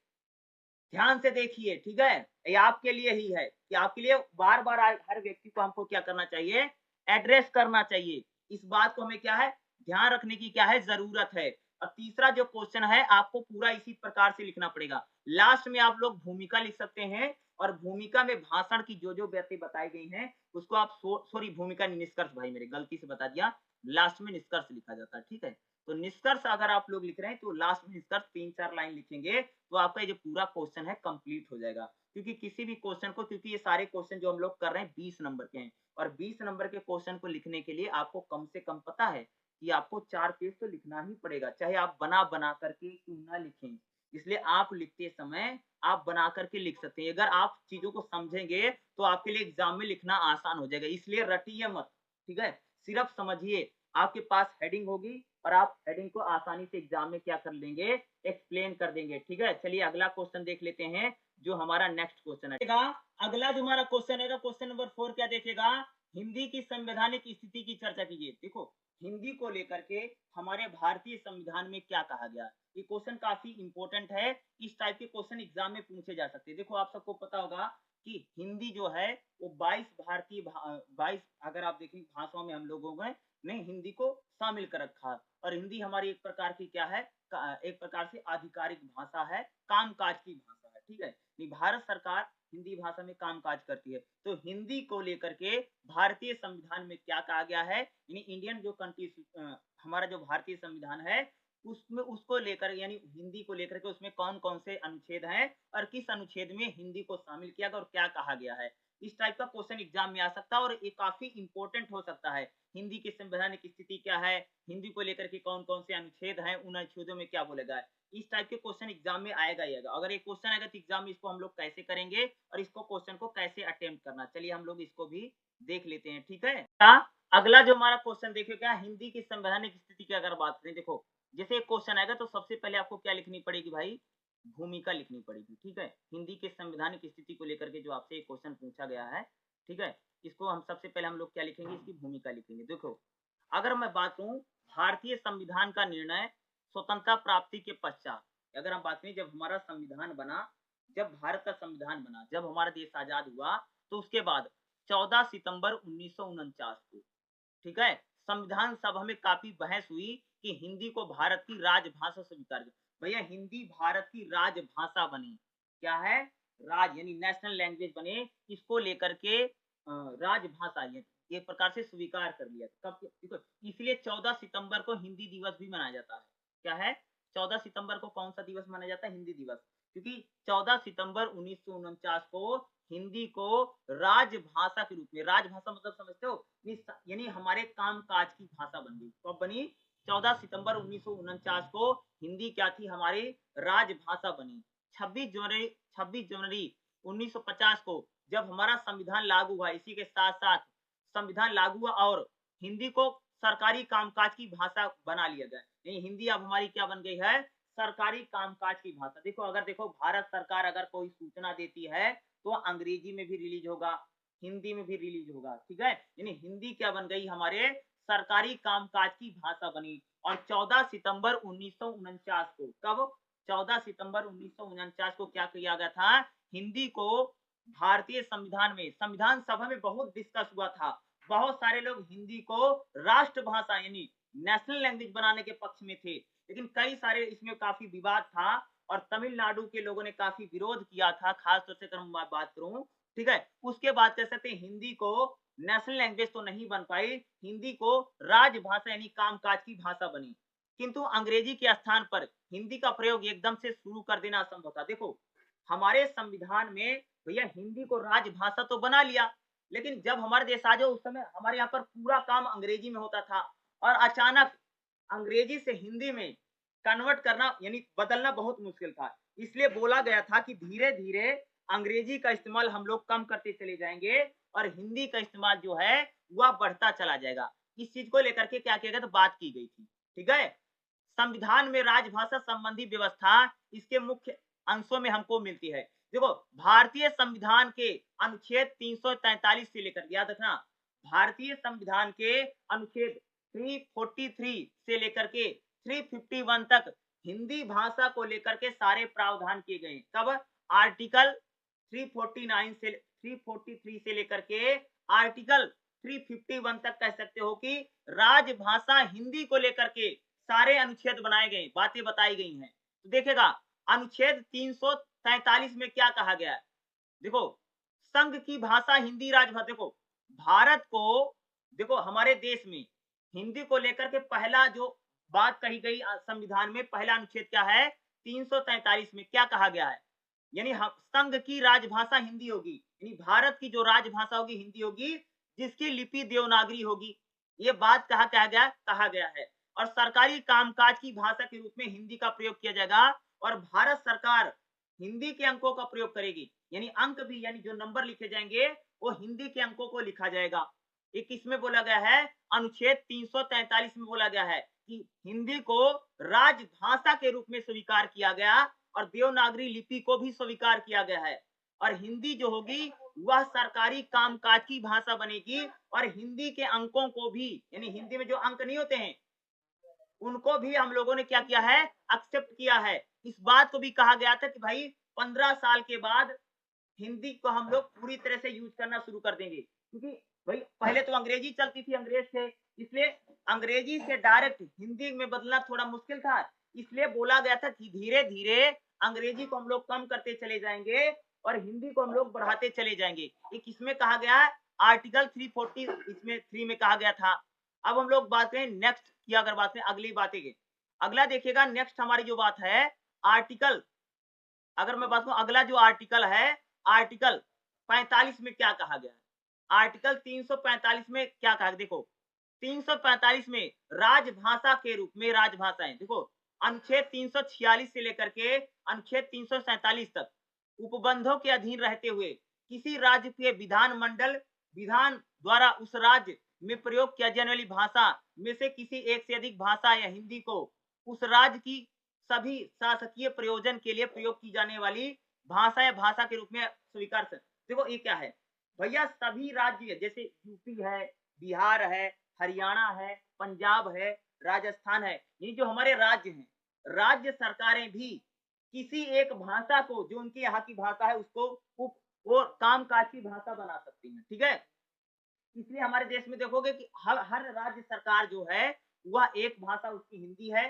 ध्यान से देखिए, ठीक है, ये आपके लिए ही है, कि आपके लिए बार बार हर व्यक्ति को हमको क्या करना चाहिए, एड्रेस करना चाहिए। इस बात को हमें क्या है, ध्यान रखने की क्या है, जरूरत है। और तीसरा जो क्वेश्चन है, आपको पूरा इसी प्रकार से लिखना पड़ेगा। लास्ट में आप लोग भूमिका लिख सकते हैं, और भूमिका में भाषण की जो जो बातें बताई गई हैं उसको आप सॉरी भूमिका निष्कर्ष, भाई मेरे गलती से बता दिया, लास्ट में निष्कर्ष लिखा जाता है। ठीक है, तो निष्कर्ष अगर आप लोग लिख रहे हैं, तो लास्ट में निष्कर्ष 3-4 लाइन लिखेंगे, तो आपका ये जो पूरा क्वेश्चन है कंप्लीट हो जाएगा। क्योंकि किसी भी क्वेश्चन को, क्योंकि ये सारे क्वेश्चन जो हम लोग कर रहे हैं 20 नंबर के हैं, और 20 नंबर के क्वेश्चन को लिखने के लिए आपको कम से कम पता है कि आपको 4 पेज तो लिखना ही पड़ेगा, चाहे आप बना बना करके क्यों ना लिखें। इसलिए आप लिखते समय आप बना करके लिख सकते हैं। अगर आप चीजों को समझेंगे तो आपके लिए एग्जाम में लिखना आसान हो जाएगा। इसलिए रटिए मत, ठीक है, सिर्फ समझिए। आपके पास हेडिंग होगी और आप हेडिंग को आसानी से एग्जाम में क्या कर लेंगे, एक्सप्लेन कर देंगे। ठीक है, चलिए अगला क्वेश्चन देख लेते हैं, जो हमारा नेक्स्ट क्वेश्चन है। अगला जो हमारा क्वेश्चन है, क्वेश्चन नंबर 4 क्या देखेगा, हिंदी की संवैधानिक स्थिति की चर्चा कीजिए। देखो, हिंदी को लेकर के हमारे भारतीय संविधान में क्या कहा गया, ये क्वेश्चन काफी इंपॉर्टेंट है। इस टाइप के क्वेश्चन एग्जाम में पूछे जा सकते हैं। देखो, आप सबको पता होगा कि हिंदी जो है वो 22 अगर आप देखें भाषाओं में हम लोगों ने हिंदी को शामिल कर रखा है। और हिंदी हमारी एक प्रकार की क्या है, एक प्रकार से आधिकारिक भाषा है, कामकाज की भाषा है, ठीक है। भारत सरकार हिंदी भाषा में कामकाज करती है। तो हिंदी को लेकर के भारतीय संविधान में क्या कहा गया है, यानी इंडियन जो हमारा जो भारतीय संविधान है उसमें उसको लेकर यानी हिंदी को लेकर के उसमें कौन-कौन से अनुच्छेद हैं और किस अनुच्छेद में हिंदी को शामिल किया गया और क्या कहा गया है। इस टाइप का क्वेश्चन एग्जाम में आ सकता है और ये काफ़ी इम्पोर्टेंट हो सकता है। हिंदी की संवैधानिक स्थिति क्या है, हिंदी को लेकर के कौन-कौन से अनुच्छेद हैं, उन अनुच्छेदों में क्या बोला गया है। इस टाइप के क्वेश्चन एग्जाम में आएगा ही आएगा। अगर ये क्वेश्चन आएगा तो एग्जाम में इसको हम लोग कैसे करेंगे और इसको क्वेश्चन को कैसे अटेम्प्ट करना। चलिए हम लोग इसको भी देख लेते हैं, ठीक है। अगला जो हमारा क्वेश्चन देखिए क्या, हिंदी की संवैधानिक स्थिति की अगर बात करें, देखो जैसे एक क्वेश्चन आएगा तो सबसे पहले आपको क्या लिखनी पड़ेगी भाई, भूमिका लिखनी पड़ेगी, ठीक है। हिंदी के संवैधानिक स्थिति को लेकर के जो आपसे एक क्वेश्चन पूछा गया है, ठीक है, इसको हम सबसे पहले हम लोग क्या लिखेंगे, इसकी भूमिका लिखेंगे। देखो अगर मैं बात करूं भारतीय संविधान का निर्णय स्वतंत्रता प्राप्ति के पश्चात, अगर हम बात करें जब हमारा संविधान बना, जब भारत का संविधान बना, जब हमारा देश आजाद हुआ, तो उसके बाद 14 सितंबर 1949 को, ठीक है, संविधान सभा में काफी बहस हुई कि हिंदी को भारत की राजभाषा स्वीकार कर। भैया हिंदी भारत की राजभाषा बनी, क्या है, राज यानी नेशनल लैंग्वेज बने, इसको लेकर के राजभाषा ये एक प्रकार से स्वीकार कर लिया। कब, देखो इसलिए 14 सितंबर को हिंदी दिवस भी मनाया जाता है। क्या है, 14 सितंबर को कौन सा दिवस मनाया जाता है, हिंदी दिवस, क्योंकि 14 सितंबर 1949 को हिंदी को राजभाषा के रूप में, राजभाषा मतलब समझते हो, यानी हमारे कामकाज की भाषा बन गई। कब बनी, 14 सितंबर 1949 को हिंदी क्या थी, हमारी राजभाषा बनी। 26 जनवरी 1950 को जब हमारा संविधान लागू हुआ, इसी के साथ साथ संविधान लागू हुआ और हिंदी को सरकारी कामकाज की भाषा बना लिया गया। यानी हिंदी अब हमारी क्या बन गई है, सरकारी कामकाज की भाषा। देखो अगर देखो भारत सरकार अगर कोई सूचना देती है तो अंग्रेजी में भी रिलीज होगा, हिंदी में भी रिलीज होगा, ठीक है। यानी हिंदी क्या बन गई, हमारे सरकारी कामकाज की भाषा बनी। और 14 सितंबर 1949 को, कब, 14 सितंबर 1949 को क्या किया गया था, हिंदी को भारतीय संविधान में, संविधान सभा में बहुत डिस्कस हुआ था। बहुत सारे लोग हिंदी को राष्ट्रभाषा यानी नेशनल लैंग्वेज बनाने के पक्ष में थे, लेकिन कई सारे इसमें काफी विवाद था और तमिलनाडु के लोगों ने काफी विरोध किया था, खासतौर से अगर मैं बात करूं, ठीक है। उसके बाद कह सकते हैं हिंदी को नेशनल लैंग्वेज तो नहीं बन पाई, हिंदी को राजभाषा यानी कामकाज की भाषा बनी, किंतु अंग्रेजी के स्थान पर हिंदी का प्रयोग एकदम से शुरू कर देना असंभव था। देखो हमारे संविधान में भैया हिंदी को राजभाषा तो बना लिया, लेकिन जब हमारे देश आ जाओ उस समय हमारे यहाँ पर पूरा काम अंग्रेजी में होता था और अचानक अंग्रेजी से हिंदी में कन्वर्ट करना यानी बदलना बहुत मुश्किल था। इसलिए बोला गया था कि धीरे धीरे अंग्रेजी का इस्तेमाल हम लोग कम करते चले जाएंगे और हिंदी का इस्तेमाल जो है वह बढ़ता चला जाएगा। इस चीज को लेकर के क्या किया गया, तो बात की गई थी, ठीक है। संविधान में राजभाषा संबंधी व्यवस्था इसके मुख्य अंशों में हमको मिलती है। देखो भारतीय संविधान के अनुच्छेद 343 से लेकर, याद रखना, भारतीय संविधान के अनुच्छेद 343 से लेकर के 351 तक हिंदी भाषा को लेकर के सारे प्रावधान किए गए। कब, आर्टिकल 343 से लेकर के आर्टिकल 351 तक कह सकते हो कि राजभाषा हिंदी को लेकर के सारे अनुच्छेद बनाए गए, बातें बताई गई हैं। तो देखेगा अनुच्छेद 343 में क्या कहा गया है, देखो संघ की भाषा हिंदी राजभाषा। देखो भारत को, देखो हमारे देश में हिंदी को लेकर के पहला जो बात कही गई संविधान में, पहला अनुच्छेद क्या है, 343 में क्या कहा गया है, यानी संघ की राजभाषा हिंदी होगी, यानी भारत की जो राजभाषा होगी हिंदी होगी, जिसकी लिपि देवनागरी होगी। ये बात कहा गया है और सरकारी कामकाज की भाषा के रूप में हिंदी का प्रयोग किया जाएगा और भारत सरकार हिंदी के अंकों का प्रयोग करेगी, यानी अंक भी, यानी जो नंबर लिखे जाएंगे वो हिंदी के अंकों को लिखा जाएगा। एक इसमें बोला गया है, अनुच्छेद 343 में बोला गया है कि हिंदी को राजभाषा के रूप में स्वीकार किया गया और देवनागरी लिपि को भी स्वीकार किया गया है और हिंदी जो होगी वह सरकारी कामकाज की भाषा बनेगी और हिंदी के अंकों को भी, यानी हिंदी में जो अंक नहीं होते हैं उनको भी हम लोगों ने क्या किया है, एक्सेप्ट किया है। इस बात को भी कहा गया था कि भाई 15 साल के बाद हिंदी को हम लोग पूरी तरह से यूज करना शुरू कर देंगे, क्योंकि भाई पहले तो अंग्रेजी चलती थी, अंग्रेज थे, इसलिए अंग्रेजी से डायरेक्ट हिंदी में बदलना थोड़ा मुश्किल था। इसलिए बोला गया था कि धीरे धीरे अंग्रेजी को हम लोग कम करते चले जाएंगे और हिंदी को हम लोग बढ़ाते चले जाएंगे। ये किसमें कहा गया है? आर्टिकल 340 इसमें 3 में कहा गया था। अब हम लोग बात करें नेक्स्ट की, अगर बात करें अगली बातें की, अगला देखिएगा नेक्स्ट हमारी जो बात है आर्टिकल, अगर मैं बात करूं अगला जो आर्टिकल है, आर्टिकल 45 में क्या कहा गया है? आर्टिकल 345 में क्या कहा? देखो 345 में राजभाषा के रूप में, राजभाषाएं देखो अनुच्छेद 346 से लेकर के अनुच्छेद 347 तक उपबंधों के अधीन रहते हुए किसी राज्य के विधानमंडल विधान द्वारा उस राज्य में प्रयोग किया जाने वाली भाषा में से किसी एक से अधिक भाषा या हिंदी को उस राज्य की सभी शासकीय प्रयोजन के लिए प्रयोग की जाने वाली भाषा या भाषा के रूप में स्वीकार कर। देखो ये क्या है भैया, सभी राज्य जैसे यूपी है, बिहार है, हरियाणा है, पंजाब है, राजस्थान है, ये जो हमारे राज्य हैं, राज्य सरकारें भी किसी एक भाषा को जो उनकी यहाँ की भाषा है उसको वो कामकाज की भाषा बना सकती हैं, ठीक है। इसलिए हमारे देश में देखोगे कि हर राज्य सरकार जो है वह एक भाषा उसकी हिंदी है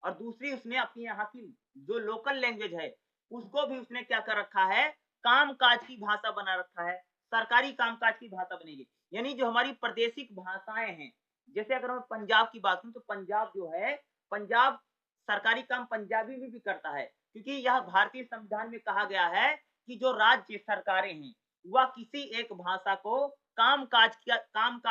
और दूसरी उसने अपनी यहाँ की जो लोकल लैंग्वेज है उसको भी उसने क्या कर रखा है, कामकाज की भाषा बना रखा है, सरकारी कामकाज की भाषा बनेगी। यानी जो हमारी प्रादेशिक भाषाएं हैं, जैसे अगर मैं पंजाब की बात करूं तो पंजाब जो है, पंजाब सरकारी काम पंजाबी में भी करता है, क्योंकि यह भारतीय संविधान में कहा गया है कि जो राज्य सरकारें हैं वह किसी एक भाषा को कामकाज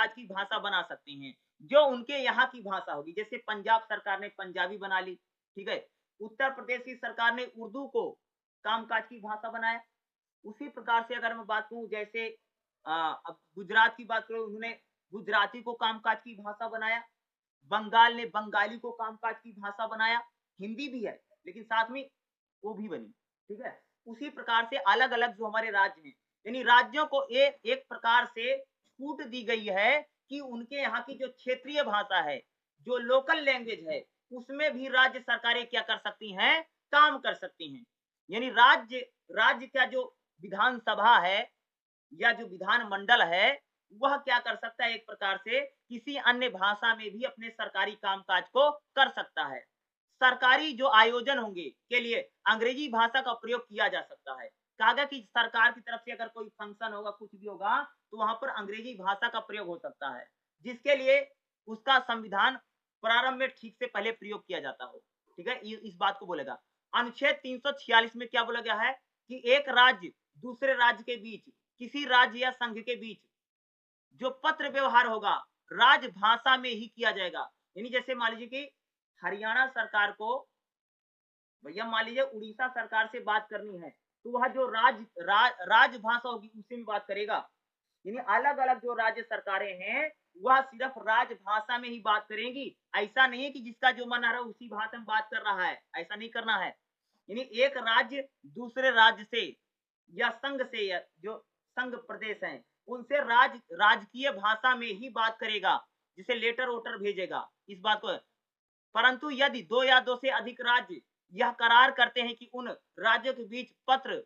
की भाषा बना सकते हैं जो उनके यहाँ की भाषा होगी। जैसे पंजाब सरकार ने पंजाबी बना ली, ठीक है। उत्तर प्रदेश की सरकार ने उर्दू को कामकाज की भाषा बनाया। उसी प्रकार से अगर मैं बात करूं, जैसे अब गुजरात की बात करूं, उन्होंने गुजराती को कामकाज की भाषा बनाया, बंगाल ने बंगाली को कामकाज की भाषा बनाया, हिंदी भी है लेकिन साथ में वो भी बनी, ठीक है। उसी प्रकार से अलग अलग जो हमारे राज्य हैं, यानी राज्यों को एक एक प्रकार से छूट दी गई है कि उनके यहाँ की जो क्षेत्रीय भाषा है, जो लोकल लैंग्वेज है, उसमें भी राज्य सरकारें क्या कर सकती हैं, काम कर सकती हैं। यानी राज्य राज्य का जो विधानसभा है या जो विधानमंडल है वह क्या कर सकता है, एक प्रकार से किसी अन्य भाषा में भी अपने सरकारी कामकाज को कर सकता है। सरकारी जो आयोजन होंगे के लिए अंग्रेजी भाषा का प्रयोग किया जा सकता है। कहा गया कि सरकार की तरफ से अगर कोई फंक्शन होगा, कुछ भी होगा, तो वहां पर अंग्रेजी भाषा का प्रयोग हो सकता है, जिसके लिए उसका संविधान प्रारंभ में ठीक से पहले प्रयोग किया जाता हो, ठीक है। इस बात को बोलेगा। अनुच्छेद 346 में क्या बोला गया है कि एक राज्य दूसरे राज्य के बीच, किसी राज्य या संघ के बीच जो पत्र व्यवहार होगा राजभाषा में ही किया जाएगा। यानी जैसे मान लीजिए कि हरियाणा सरकार को, भैया मान लीजिए उड़ीसा सरकार से बात करनी है, तो वह जो राजभाषा होगी उसी में बात करेगा। यानी अलग अलग जो राज्य सरकारें हैं वह सिर्फ राजभाषा में ही बात करेंगी। ऐसा नहीं है कि जिसका जो मन आ रहा है उसी भाषा में बात कर रहा है, ऐसा नहीं करना है। यानी एक राज्य दूसरे राज्य से या संघ से, या जो संघ प्रदेश हैं उनसे राजकीय भाषा में ही बात करेगा, जिसे लेटर वोटर भेजेगा, इस बात को। परंतु यदि दो या दो से अधिक राज्य यह करार करते हैं कि उन राज्यों के बीच पत्र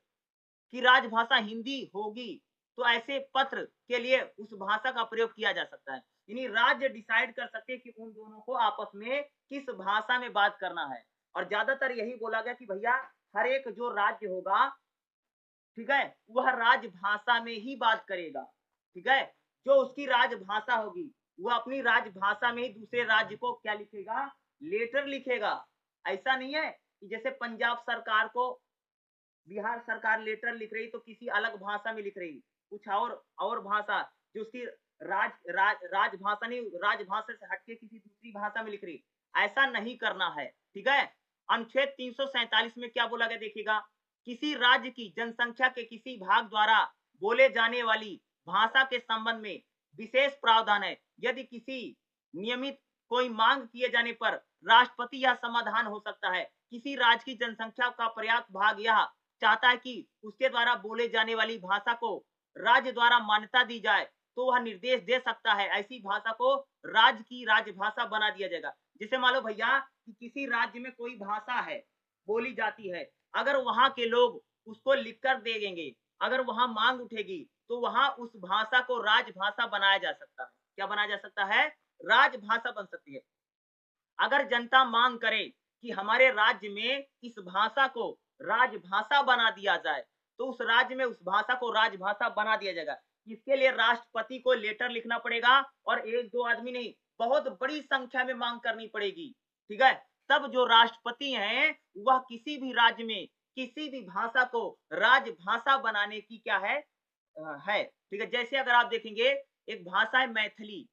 की राजभाषा हिंदी होगी, तो ऐसे पत्र के लिए उस भाषा का प्रयोग किया जा सकता है। यानी राज्य डिसाइड कर सकते हैं कि उन दोनों को आपस में किस भाषा में बात करना है। और ज्यादातर यही बोला गया कि भैया हर एक जो राज्य होगा, ठीक है, वह राजभाषा में ही बात करेगा, ठीक है। जो उसकी राजभाषा होगी वह अपनी राजभाषा में ही दूसरे राज्य को क्या लिखेगा, लेटर लिखेगा। ऐसा नहीं है कि जैसे पंजाब सरकार को बिहार सरकार लेटर लिख रही तो किसी अलग भाषा में लिख रही, कुछ और भाषा जो उसकी राजभाषा नहीं, राजभाषा से हटके किसी दूसरी भाषा में लिख रही, ऐसा नहीं करना है, ठीक है। अनुच्छेद 347 में क्या बोला गया देखिएगा, किसी राज्य की जनसंख्या के किसी भाग द्वारा बोले जाने वाली भाषा के संबंध में विशेष प्रावधान है। यदि किसी नियमित कोई मांग किए जाने पर राष्ट्रपति यह समाधान हो सकता है, किसी राज्य की जनसंख्या का पर्याप्त भाग यह चाहता है कि उसके द्वारा बोले जाने वाली भाषा को राज्य द्वारा मान्यता दी जाए, तो वह निर्देश दे सकता है ऐसी भाषा को राज्य की राजभाषा बना दिया जाएगा। जैसे मान लो भैया कि किसी राज्य में कोई भाषा है, बोली जाती है, अगर वहां के लोग उसको लिखकर दे देंगे, अगर वहां मांग उठेगी तो वहां उस भाषा को राजभाषा बनाया जा सकता है। क्या बनाया जा सकता है? राजभाषा बन सकती है। अगर जनता मांग करे कि हमारे राज्य में इस भाषा को राजभाषा बना दिया जाए, तो उस राज्य में उस भाषा को राजभाषा बना दिया जाएगा। इसके लिए राष्ट्रपति को लेटर लिखना पड़ेगा और एक दो आदमी नहीं, बहुत बड़ी संख्या में मांग करनी पड़ेगी। ठीक है? तब जो राष्ट्रपति हैं वह किसी भी राज्य में किसी भी भाषा को राजभाषा बनाने की क्या है? है। ठीक है? जैसे अगर आप देखेंगे एक भाषा है मैथिली।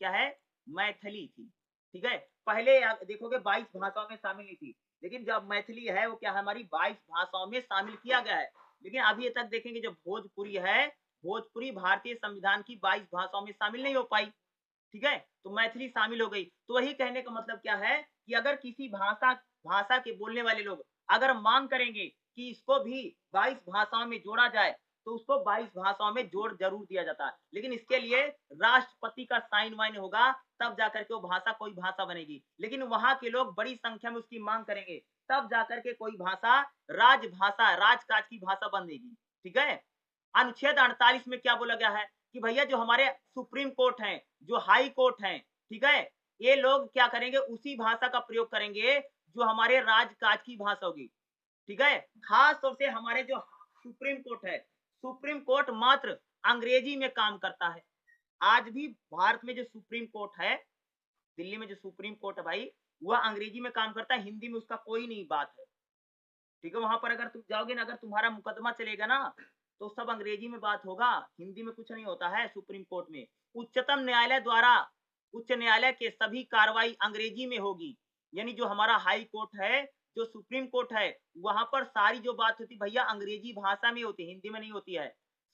क्या है? मैथिली थी। ठीक है? पहले देखोगे 22 भाषाओं में शामिल नहीं थी, लेकिन जब मैथिली है वो क्या है, हमारी 22 भाषाओं में शामिल किया गया है। लेकिन अभी तक देखेंगे जो भोजपुरी है, भोजपुरी भारतीय संविधान की 22 भाषाओं में शामिल नहीं हो पाई। ठीक है? तो मैथिली शामिल हो गई। तो वही कहने का मतलब क्या है कि अगर किसी भाषा भाषा के बोलने वाले लोग अगर मांग करेंगे कि इसको भी 22 भाषाओं में जोड़ा जाए, तो उसको 22 भाषाओं में जोड़ जरूर दिया जाता है। लेकिन इसके लिए राष्ट्रपति का साइन वाइन होगा, तब जाकर के वो भाषा कोई भाषा बनेगी। लेकिन वहां के लोग बड़ी संख्या में उसकी मांग करेंगे, तब जाकर के कोई भाषा राजभाषा राजकाज की भाषा बनेगी। ठीक है? अनुच्छेद 48 में क्या बोला गया है कि भैया जो हमारे सुप्रीम कोर्ट हैं, जो हाई कोर्ट हैं, ठीक है, ये लोग क्या करेंगे, उसी भाषा का प्रयोग करेंगे जो हमारे राजकाज की भाषा होगी। ठीक है? खास तौर से हमारे जो सुप्रीम कोर्ट है, सुप्रीम कोर्ट मात्र अंग्रेजी में काम करता है। आज भी भारत में जो सुप्रीम कोर्ट है, दिल्ली में जो सुप्रीम कोर्ट है भाई, वह अंग्रेजी में काम करता है, हिंदी में उसका कोई नहीं बात है। ठीक है? वहां पर अगर तुम जाओगे ना, अगर तुम्हारा मुकदमा चलेगा ना, तो सब अंग्रेजी में बात होगा, हिंदी में कुछ नहीं होता है सुप्रीम कोर्ट में। उच्चतम न्यायालय द्वारा उच्च न्यायालय के सभी कार्रवाई अंग्रेजी में होगी। यानी जो हमारा हाई कोर्ट है, जो सुप्रीम कोर्ट है, वहां पर सारी जो बात होती भैया अंग्रेजी भाषा में होती है, हिंदी में नहीं होती है।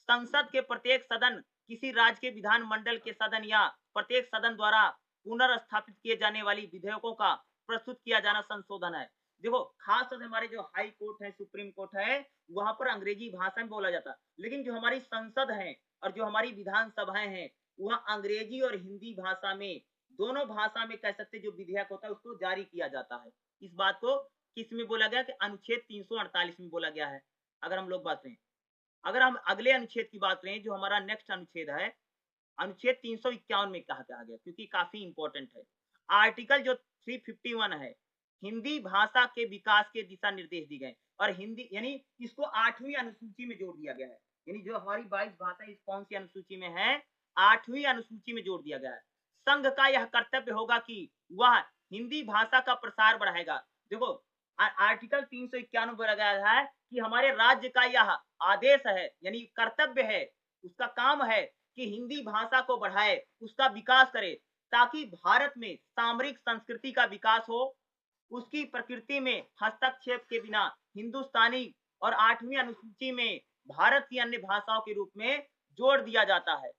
संसद के प्रत्येक सदन किसी राज्य के विधानमंडल के सदन या प्रत्येक सदन द्वारा पुनर्स्थापित किए जाने वाली विधेयकों का प्रस्तुत किया जाना संशोधन है। देखो खास तौर से हमारे जो हाई कोर्ट है, सुप्रीम कोर्ट है, वहां पर अंग्रेजी भाषा में बोला जाता है। लेकिन जो हमारी संसद है और जो हमारी विधानसभाएं हैं, वह अंग्रेजी और हिंदी भाषा में, दोनों भाषा में कह सकते जो विधेयक होता है उसको जारी किया जाता है। इस बात को किस में बोला गया कि अनुच्छेद 348 में बोला गया है। अगर हम लोग बात करें, अगर हम अगले अनुच्छेद की बात करें, जो हमारा नेक्स्ट अनुच्छेद है, अनुच्छेद 351 में कहा गया क्योंकि काफी इंपॉर्टेंट है। आर्टिकल जो 351 है, हिंदी भाषा के विकास के दिशा निर्देश दिए गए और हिंदी यानी इसको 8वीं अनुसूची में जोड़ दिया गया है। यानी जो हमारी 22 भाषा इस कौन सी अनुसूची में है? 8वीं अनुसूची में जोड़ दिया गया है। संघ का यह कर्तव्य होगा कि वह हिंदी भाषा का प्रसार बढ़ाएगा। देखो आर्टिकल 351 बोला गया है कि हमारे राज्य का यह आदेश है, यानी कर्तव्य है, उसका काम है कि हिंदी भाषा को बढ़ाए, उसका विकास करे, ताकि भारत में सामरिक संस्कृति का विकास हो, उसकी प्रकृति में हस्तक्षेप के बिना हिंदुस्तानी और 8वीं अनुसूची में भारत की अन्य भाषाओं के रूप में जोड़ दिया जाता है।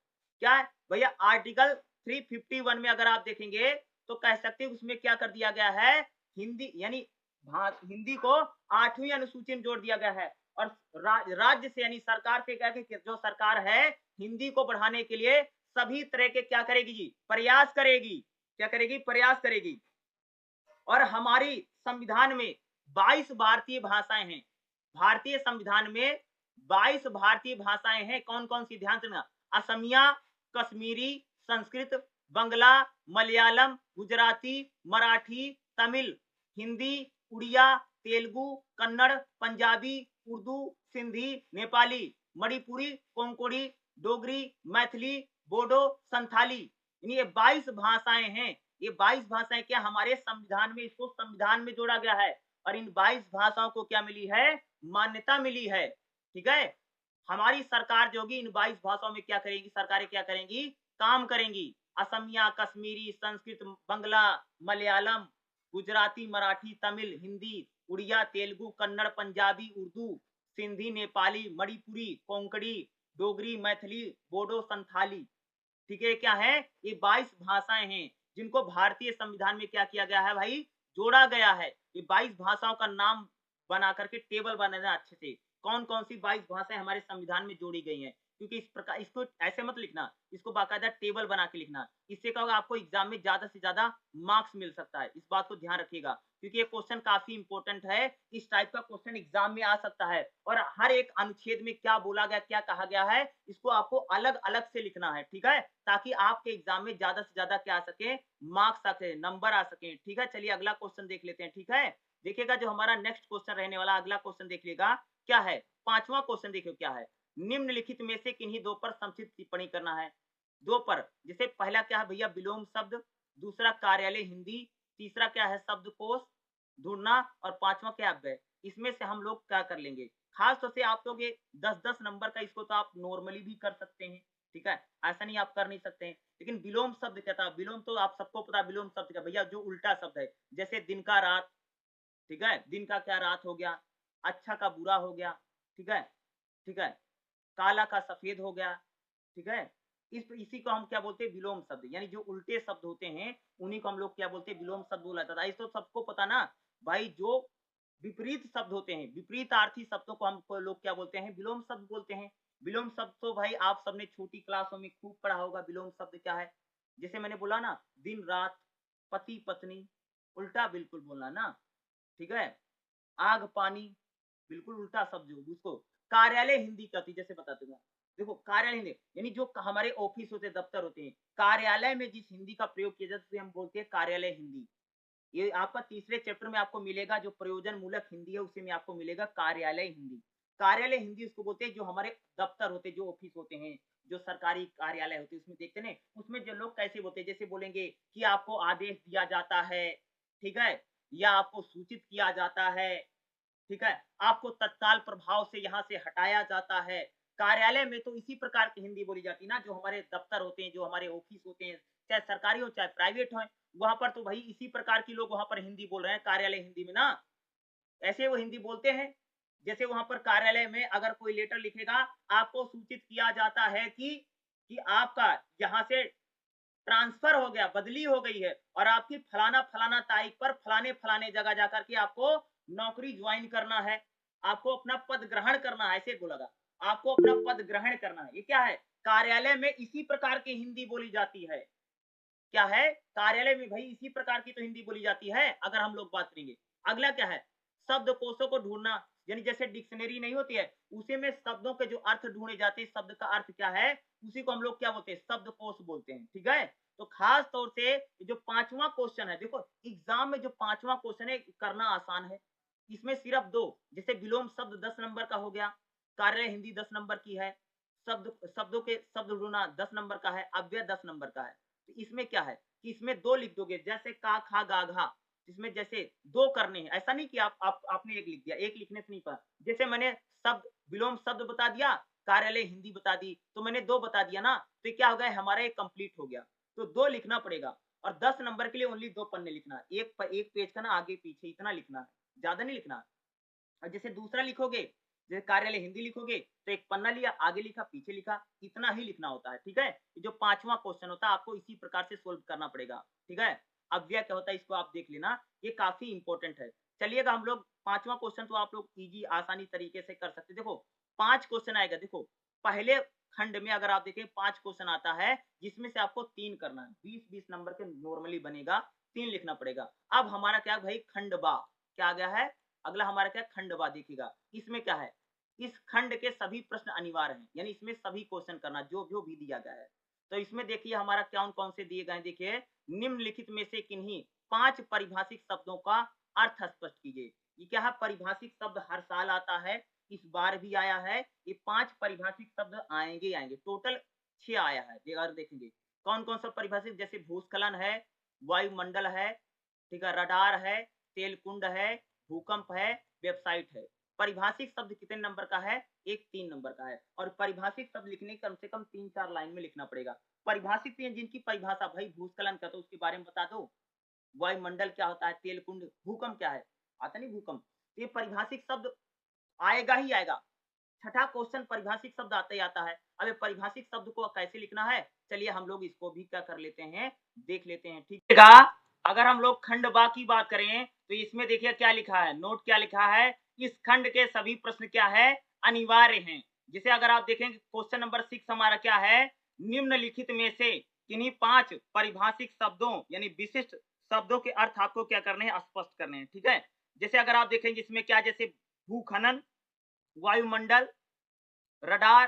क्या है भैया? आर्टिकल 351 में अगर आप देखेंगे तो कह सकते हैं उसमें क्या कर दिया गया है, हिंदी यानी हिंदी को 8वीं अनुसूची में जोड़ दिया गया है और राज्य से यानी सरकार से क्या कि जो सरकार है हिंदी को बढ़ाने के लिए सभी तरह के क्या करेगी जी? प्रयास करेगी। क्या करेगी? प्रयास करेगी। और हमारी संविधान में 22 भारतीय भाषाएं हैं। भारतीय संविधान में 22 भारतीय भाषाएं हैं। कौन कौन सी? ध्यान देना, असमिया, कश्मीरी, संस्कृत, बंगला, मलयालम, गुजराती, मराठी, तमिल, हिंदी, उड़िया, तेलुगु, कन्नड़, पंजाबी, उर्दू, सिंधी, नेपाली, मणिपुरी, कोंकणी, डोगरी, मैथिली, बोडो, संथाली। ये 22 भाषाएं हैं। ये 22 भाषाएं क्या हमारे संविधान में, इसको संविधान में जोड़ा गया है और इन 22 भाषाओं को क्या मिली है? मान्यता मिली है। ठीक है? हमारी सरकार जो होगी इन 22 भाषाओं में क्या करेगी? सरकारें क्या करेंगी? काम करेंगी। असमिया, कश्मीरी, संस्कृत, बंगला, मलयालम, गुजराती, मराठी, तमिल, हिंदी, उड़िया, तेलुगु, कन्नड़, पंजाबी, उर्दू, सिंधी, नेपाली, मणिपुरी, कोंकणी, डोगरी, मैथिली, बोडो, संथाली। ठीक है? क्या है? ये 22 भाषाएं हैं जिनको भारतीय संविधान में क्या किया गया है भाई? जोड़ा गया है। ये 22 भाषाओं का नाम बना करके टेबल बनाना अच्छे से कौन कौन सी 22 भाषाएं हमारे संविधान में जोड़ी गई हैं, क्योंकि इस प्रकार इसको ऐसे मत लिखना, इसको बाकायदा टेबल बना के लिखना। इससे क्या होगा, आपको एग्जाम में ज्यादा से ज्यादा मार्क्स मिल सकता है। इस बात को ध्यान रखिएगा, क्योंकि ये क्वेश्चन काफी इंपॉर्टेंट है। इस टाइप का क्वेश्चन एग्जाम में आ सकता है, और हर एक अनुच्छेद में क्या बोला गया, क्या कहा गया है, इसको आपको अलग अलग से लिखना है, ठीक है, ताकि आपके एग्जाम में ज्यादा से ज्यादा क्या आ सके, मार्क्स आ सके, नंबर आ सके, ठीक है। चलिए अगला क्वेश्चन देख लेते हैं, ठीक है। देखिएगा जो हमारा नेक्स्ट क्वेश्चन रहने वाला, अगला क्वेश्चन देखिएगा क्या है। पांचवा क्वेश्चन देखिए क्या है, निम्नलिखित में से किन्हीं दो पर संक्षिप्त टिप्पणी करना है। दो पर, जैसे पहला क्या है भैया, विलोम शब्द, दूसरा कार्यालय हिंदी, तीसरा क्या है, शब्दकोश ढूंढना, और पांचवा क्या है। इसमें से हम लोग क्या कर लेंगे, खास तौर से आप लोग ये 10-10 नंबर का, इसको तो आप नॉर्मली भी कर सकते हैं, ठीक है, ऐसा नहीं आप कर नहीं सकते हैं। लेकिन विलोम शब्द क्या था, विलोम तो आप सबको पता, विलोम शब्द क्या भैया, जो उल्टा शब्द है, जैसे दिन का रात, ठीक है, दिन का क्या रात हो गया, अच्छा का बुरा हो गया, ठीक है, ठीक है, काला का सफेद हो गया, ठीक है। इसी को हम क्या बोलते हैं, विलोम शब्द, यानी जो उल्टे शब्द होते हैं उन्हीं को हम लोग क्या बोलते हैं, विलोम शब्द बोला जाता है। इस तो सबको पता ना भाई, जो विपरीत शब्द होते हैं, विपरीतार्थी शब्दों को हम लोग क्या बोलते हैं, विलोम शब्द बोलते हैं। विलोम शब्द तो भाई आप सबने छोटी क्लासों में खूब पढ़ा होगा, विलोम शब्द क्या है। जैसे मैंने बोला ना, दिन रात, पति पत्नी, उल्टा बिल्कुल बोलना ना, ठीक है, आग पानी, बिल्कुल उल्टा शब्द जो उसको कार्यालय हिंदी कहती, जैसे बता दूंगा। देखो कार्यालय हिंदी यानी जो हमारे ऑफिस होते हैं, दफ्तर होते हैं, कार्यालय में जिस हिंदी का प्रयोग किया जाता है उसे हम बोलते हैं कार्यालय हिंदी। ये आपका तीसरे चैप्टर में आपको मिलेगा, जो प्रयोजन मूलक हिंदी है उसी में आपको मिलेगा कार्यालय हिंदी। कार्यालय हिंदी उसको बोलते हैं जो हमारे दफ्तर होते हैं, जो ऑफिस होते हैं, जो सरकारी कार्यालय होते हैं, उसमें देखते हैं उसमें जो लोग कैसे बोलते हैं, जैसे बोलेंगे कि आपको आदेश दिया जाता है, ठीक है, या आपको सूचित किया जाता है, ठीक है, आपको तत्काल प्रभाव से यहाँ से हटाया जाता है। कार्यालय में तो इसी प्रकार की हिंदी बोली जाती है ना, जो हमारे दफ्तर होते हैं, जो हमारे ऑफिस होते हैं, चाहे सरकारी हो चाहे प्राइवेट हो, वहां पर तो भाई इसी प्रकार की लोग वहां पर हिंदी बोल रहे हैं, कार्यालय हिंदी में ना, ऐसे वो हिंदी बोलते हैं। जैसे वहां पर कार्यालय में अगर कोई लेटर लिखेगा, आपको सूचित किया जाता है कि आपका यहाँ से ट्रांसफर हो गया, बदली हो गई है, और आपकी फलाना फलाना तारीख पर फलाने फलाने जगह जाकर के आपको नौकरी ज्वाइन करना है, आपको अपना पद ग्रहण करना है, ऐसे बोला, आपको अपना पद ग्रहण करना है। ये क्या है, कार्यालय में इसी प्रकार की हिंदी बोली जाती है। क्या है, कार्यालय में भाई इसी प्रकार की तो हिंदी बोली जाती है, अगर हम लोग बात करेंगे। अगला क्या है, शब्दकोशों को ढूंढना, यानी जैसे डिक्शनरी नहीं होती है, उसी में शब्दों के जो अर्थ ढूंढे जाते हैं, शब्द का अर्थ क्या है, उसी को हम लोग क्या बोलते हैं, शब्दकोश बोलते हैं, ठीक है। तो खास तौर से जो पांचवा क्वेश्चन है, देखो एग्जाम में जो पांचवा क्वेश्चन है करना आसान है। इसमें सिर्फ दो, जैसे विलोम शब्द 10 नंबर का हो गया, कार्यालय हिंदी 10 नंबर की है, शब्दों के शब्द ढूंढना 10 नंबर का है, अव्यय 10 नंबर का है। तो इसमें क्या है कि इसमें दो लिख दोगे, जैसे का खा गा घा, इसमें जैसे दो करने हैं, ऐसा नहीं कि आपने एक लिख दिया, एक लिखने से नहीं पा, जैसे मैंने शब्द विलोम शब्द बता दिया, कार्यालय हिंदी बता दी, तो मैंने दो बता दिया ना, तो क्या हो गया, हमारा एक कंप्लीट हो गया। तो दो लिखना पड़ेगा, और 10 नंबर के लिए ओनली दो पन्ने लिखना, एक पेज का ना आगे पीछे इतना लिखना है, ज्यादा नहीं लिखना। और जैसे दूसरा लिखोगे, जैसे कार्यालय हिंदी लिखोगे, तो एक पन्ना लिया, आगे लिखा पीछे लिखा, इतना ही लिखना होता है, ठीक है। जो पांचवा क्वेश्चन होता है आपको इसी प्रकार से सोल्व करना पड़ेगा, ठीक है। अव्यय क्या होता है इसको आप देख लेना, ये काफी इंपॉर्टेंट है। चलिएगा हम लोग पांचवा क्वेश्चन तो आप लोग इजी आसानी तरीके से कर सकते। देखो 5 क्वेश्चन आएगा, देखो पहले खंड में अगर आप देखें 5 क्वेश्चन आता है, जिसमें से आपको 3 करना है, 20-20 नंबर के नॉर्मली बनेगा, 3 लिखना पड़ेगा। अब हमारा क्या भाई, खंडवा क्या आ गया है, अगला हमारा क्या, खंडवा देखिएगा। इसमें क्या है, इस खंड के सभी प्रश्न अनिवार्य हैं, यानी इसमें सभी क्वेश्चन करना जो भी दिया गया है। तो इसमें देखिए हमारा कौन कौन से दिए गए, देखिए निम्नलिखित में से किन्हीं 5 परिभाषिक शब्दों का अर्थ स्पष्ट कीजिए। ये क्या है, परिभाषिक शब्द हर साल आता है, इस बार भी आया है, ये 5 परिभाषिक शब्द आएंगे, टोटल 6 आया है। अगर देखेंगे कौन कौन सा परिभाषिक, जैसे भूस्खलन है, वायुमंडल है, ठीक है, रडार है, तेल कुंड है, भूकंप है, वेबसाइट है। परिभाषिक शब्द कितने नंबर का है, एक 3 नंबर का है, और परिभाषिक शब्द लिखने कम से कम 3-4 लाइन में लिखना पड़ेगा। परिभाषिक जिनकी परिभाषा भाई भूस्खलन का तो उसके बारे में बता दो, वायुमंडल क्या होता है, तेल कुंड, भूकंप क्या है, आता नहीं भूकंप। ये परिभाषिक शब्द आएगा ही आएगा, छठा क्वेश्चन परिभाषिक शब्द आता ही आता है। अब ये परिभाषिक शब्द को कैसे लिखना है, चलिए हम लोग इसको भी क्या कर लेते हैं, देख लेते हैं, ठीक है। अगर हम लोग खंड बा की बात करें तो इसमें देखिए क्या लिखा है, नोट क्या लिखा है, इस खंड के सभी प्रश्न क्या है, अनिवार्य हैं। जैसे अगर आप देखेंगे क्वेश्चन नंबर 6 हमारा क्या है, निम्नलिखित में से किन्हीं 5 परिभाषिक शब्दों यानी विशिष्ट शब्दों के अर्थ आपको क्या करने हैं, स्पष्ट करने हैं, ठीक है। जैसे अगर आप देखेंगे इसमें क्या, जैसे भूखनन, वायुमंडल, रडार,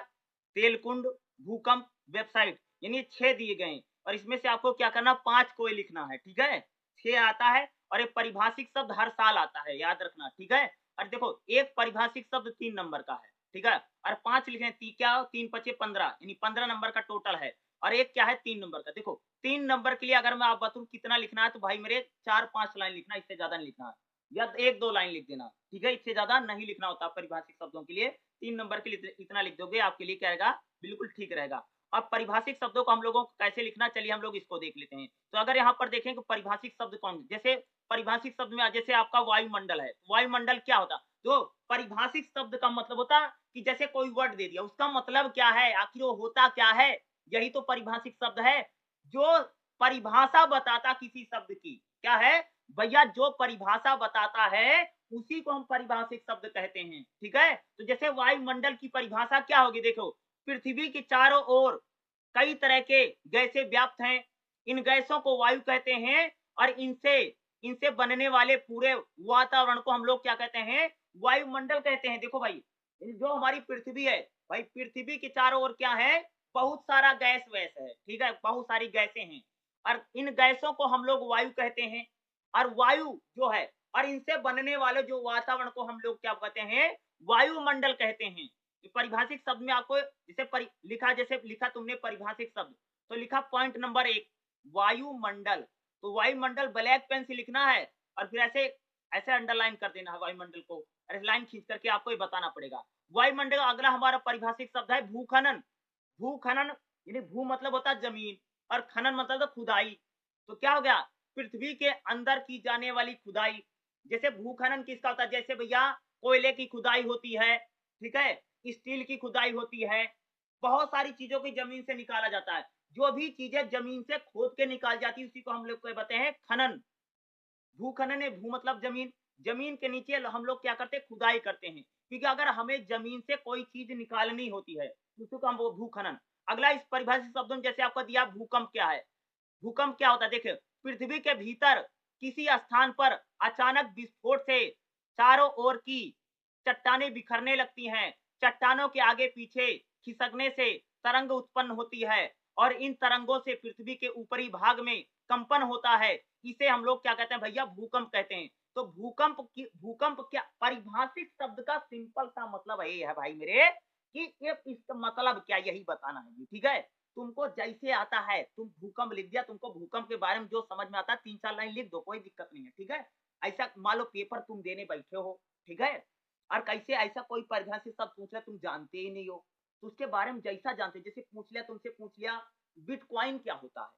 तेलकुंड, भूकंप, वेबसाइट, यानी 6 दिए गए हैं और इसमें से आपको क्या करना, 5 को ही लिखना है, ठीक है। 6 आता है और एक परिभाषिक शब्द हर साल आता है, याद रखना, ठीक है। और देखो एक परिभाषिक शब्द 3 नंबर का है, ठीक है, और 5 लिखे, क्या 3 पचे 15, यानी 15 नंबर का टोटल है और एक क्या है 3 नंबर का। देखो 3 नंबर के लिए अगर मैं आप बताऊं कितना लिखना है तो भाई मेरे 4-5 लाइन लिखना, इससे ज्यादा नहीं लिखना है, या 1-2 लाइन लिख देना, ठीक है, इससे ज्यादा नहीं लिखना होता परिभाषिक शब्दों के लिए। 3 नंबर के लिए इतना लिख दोगे आपके लिए क्या रहेगा, बिल्कुल ठीक रहेगा। अब परिभाषिक शब्दों को हम लोगों को कैसे लिखना, चलिए हम लोग इसको देख लेते हैं। तो अगर यहाँ पर देखें कि परिभाषिक शब्द कौन, जैसे परिभाषिक शब्द में जैसे आपका वायुमंडल है, वायुमंडल क्या होता, तो परिभाषिक शब्द का मतलब होता कि जैसे कोई वर्ड दे दिया उसका मतलब क्या है, आखिर वो होता क्या है, यही तो परिभाषिक शब्द है, जो परिभाषा बताता किसी शब्द की, क्या है भैया, जो परिभाषा बताता है उसी को हम परिभाषिक शब्द कहते हैं, ठीक है। तो जैसे वायुमंडल की परिभाषा क्या होगी, देखो पृथ्वी के चारों ओर कई तरह के गैसें व्याप्त हैं, इन गैसों को वायु कहते हैं और इनसे इनसे बनने वाले पूरे वातावरण को हम लोग क्या कहते हैं, वायुमंडल कहते हैं। देखो भाई जो हमारी पृथ्वी है, भाई पृथ्वी के चारों ओर क्या है, बहुत सारा गैस वैस है, ठीक है, बहुत सारी गैसें हैं और इन गैसों को हम लोग वायु कहते हैं और वायु जो है और इनसे बनने वाले जो वातावरण को हम लोग क्या कहते हैं, वायुमंडल कहते हैं। परिभाषिक शब्द में आपको लिखा, जैसे लिखा तुमने परिभाषिक शब्द, तो लिखा पॉइंट नंबर 1 वायुमंडल, तो वायुमंडल ब्लैक पेन से लिखना है और फिर ऐसे ऐसे अंडरलाइन कर देना है वायुमंडल को, और लाइन खींच करके आपको ये बताना पड़ेगा। वायुमंडल अगला हमारा परिभाषिक शब्द है भूखनन, भूखनन यानी भू मतलब होता है जमीन और खनन मतलब खुदाई, तो क्या हो गया, पृथ्वी के अंदर की जाने वाली खुदाई। जैसे भूखनन किसका होता है, जैसे भैया कोयले की खुदाई होती है, ठीक है, स्टील की खुदाई होती है, बहुत सारी चीजों की जमीन से निकाला जाता है, जो भी चीजें जमीन से खोद के निकाल जाती है उसी को हम लोग कहते हैं खनन। भूखनन है, भू मतलब जमीन, जमीन के नीचे हम लोग क्या करते हैं, खुदाई करते हैं, क्योंकि अगर हमें जमीन से कोई चीज निकालनी होती है तो उसको हम वो भूखनन। अगला इस परिभाषित शब्दों में जैसे आपको दिया भूकंप क्या है, भूकंप क्या होता है, देखिए पृथ्वी के भीतर किसी स्थान पर अचानक विस्फोट से चारों ओर की चट्टानें बिखरने लगती हैं, चट्टानों के आगे पीछे खिसकने से तरंग उत्पन्न होती है और इन तरंगों से पृथ्वी के ऊपरी भाग में कंपन होता है, इसे हम लोग क्या कहते हैं भैया, भूकंप कहते हैं। तो भूकंप क्या परिभाषिक शब्द का सिंपल सा मतलब ये है भाई मेरे, कि ये इसका मतलब क्या, यही बताना है, ठीक है। तुमको जैसे आता है तुम भूकंप लिख दिया, तुमको भूकंप के बारे में जो समझ में आता है 3-4 लाइन लिख दो, कोई दिक्कत नहीं है, ठीक है। ऐसा मान लो पेपर तुम देने बैठे हो, ठीक है, और कैसे ऐसा कोई परिभाषित शब्द पूछ रहा तुम जानते ही नहीं हो, तो उसके बारे में जैसा जानते, जैसे पूछ लिया तुमसे, पूछ लिया बिटकॉइन क्या होता है,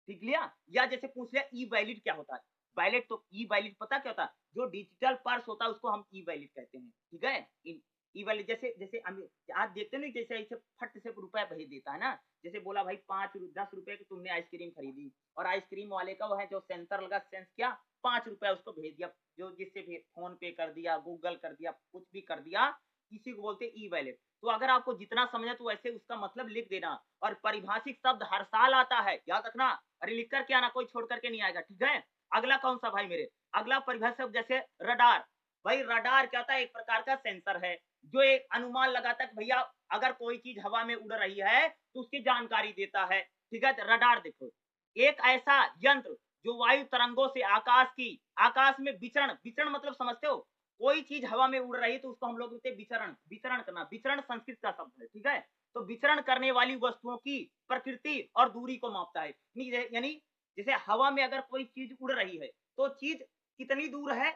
ठीक लिया, या जैसे पूछ लिया ई वैलिड क्या होता है, वैलिड, तो ई वैलिड पता क्या होता है, जो डिजिटल पर्स होता है उसको हम ई वैलिड कहते हैं, ठीक है। ई वैलिड जैसे जैसे आज देखते नहीं, जैसे ऐसे फट से रुपया भेज देता है ना, जैसे बोला भाई 5-10 रुपए की तुमने आइसक्रीम खरीदी और आइसक्रीम वाले का वो है जो सेंसर लगा, सेंस किया, 5 रुपया उसको भेज दिया, जो जिससे भी फोन पे कर दिया, गूगल कर दिया, कुछ भी कर दिया, किसी को बोलते ई वैलेट। तो अगर आपको जितना समझे तो वैसे उसका मतलब लिख देना, और परिभाषिक शब्द हर साल आता है, याद रखना, अरे लिख करके आना, कोई छोड़ करके नहीं आएगा, ठीक है। अगला कौन सा भाई मेरे, अगला परिभाषिक शब्द जैसे रडार, भाई रडार क्या होता है, एक प्रकार का सेंसर है जो एक अनुमान लगाता है कि भैया अगर कोई चीज हवा में उड़ रही है तो उसकी जानकारी देता है, ठीक है। रडार देखो एक ऐसा यंत्र जो वायु तरंगों से आकाश में विचरण, विचरण मतलब समझते हो, कोई चीज हवा में उड़ रही है तो उसको हम लोग बोलते हैं विचरण, विचरण करना, विचरण संस्कृत का शब्द है, ठीक है। तो विचरण करने वाली वस्तुओं की प्रकृति और दूरी को मापता है, यानी जैसे हवा में अगर कोई चीज उड़ रही है तो चीज कितनी दूर है,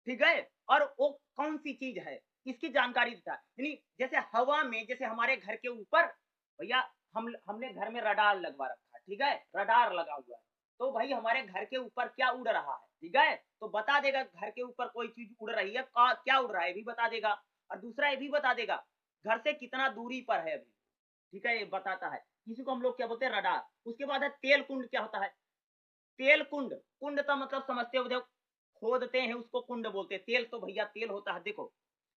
ठीक है, और वो कौन सी चीज है इसकी जानकारी देता है। यानी जैसे हवा में, जैसे हमारे घर के ऊपर भैया हमने घर में रडार लगवा रखा है, ठीक है, रडार लगा हुआ है, तो भाई हमारे घर के ऊपर क्या उड़ रहा है, ठीक है, तो बता देगा घर के ऊपर कोई चीज उड़ रही है, क्या उड़ रहा है भी बता देगा, और दूसरा ये भी बता देगा घर से कितना दूरी पर है अभी, ठीक है, ये बताता है, किसी को हम लोग क्या बोलते हैं, रडार। उसके बाद है तेल कुंड, क्या होता है तेल कुंड, कुंड का मतलब समझते हो, जब खोदते हैं उसको कुंड बोलते हैं, तेल तो भैया तेल होता है, देखो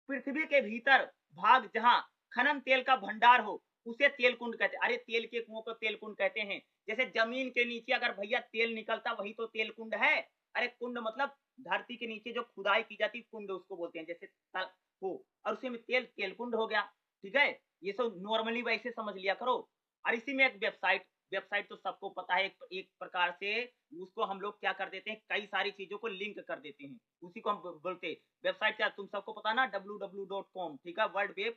पृथ्वी के भीतर भाग जहाँ खनन तेल का भंडार हो, उसे तेल कुंड कहते हैं। अरे तेल के कुओं को तेल कुंड कहते हैं। जैसे जमीन के नीचे अगर भैया तेल निकलता वही तो तेल कुंड है। अरे कुंड मतलब धरती के नीचे जो खुदाई की जाती कुंड उसको बोलते हैं। जैसे तल हो और उसी में तेल तेल कुंड हो गया। ठीक है, ये सब नॉर्मली वैसे समझ लिया करो। और इसी में एक वेबसाइट, वेबसाइट तो सबको पता है, एक प्रकार से उसको हम लोग क्या कर देते हैं, कई सारी चीजों को लिंक कर देते हैं, उसी को हम बोलते हैं वेबसाइट। क्या तुम सबको पता ना, www.com, ठीक है, वर्ल्ड वेब,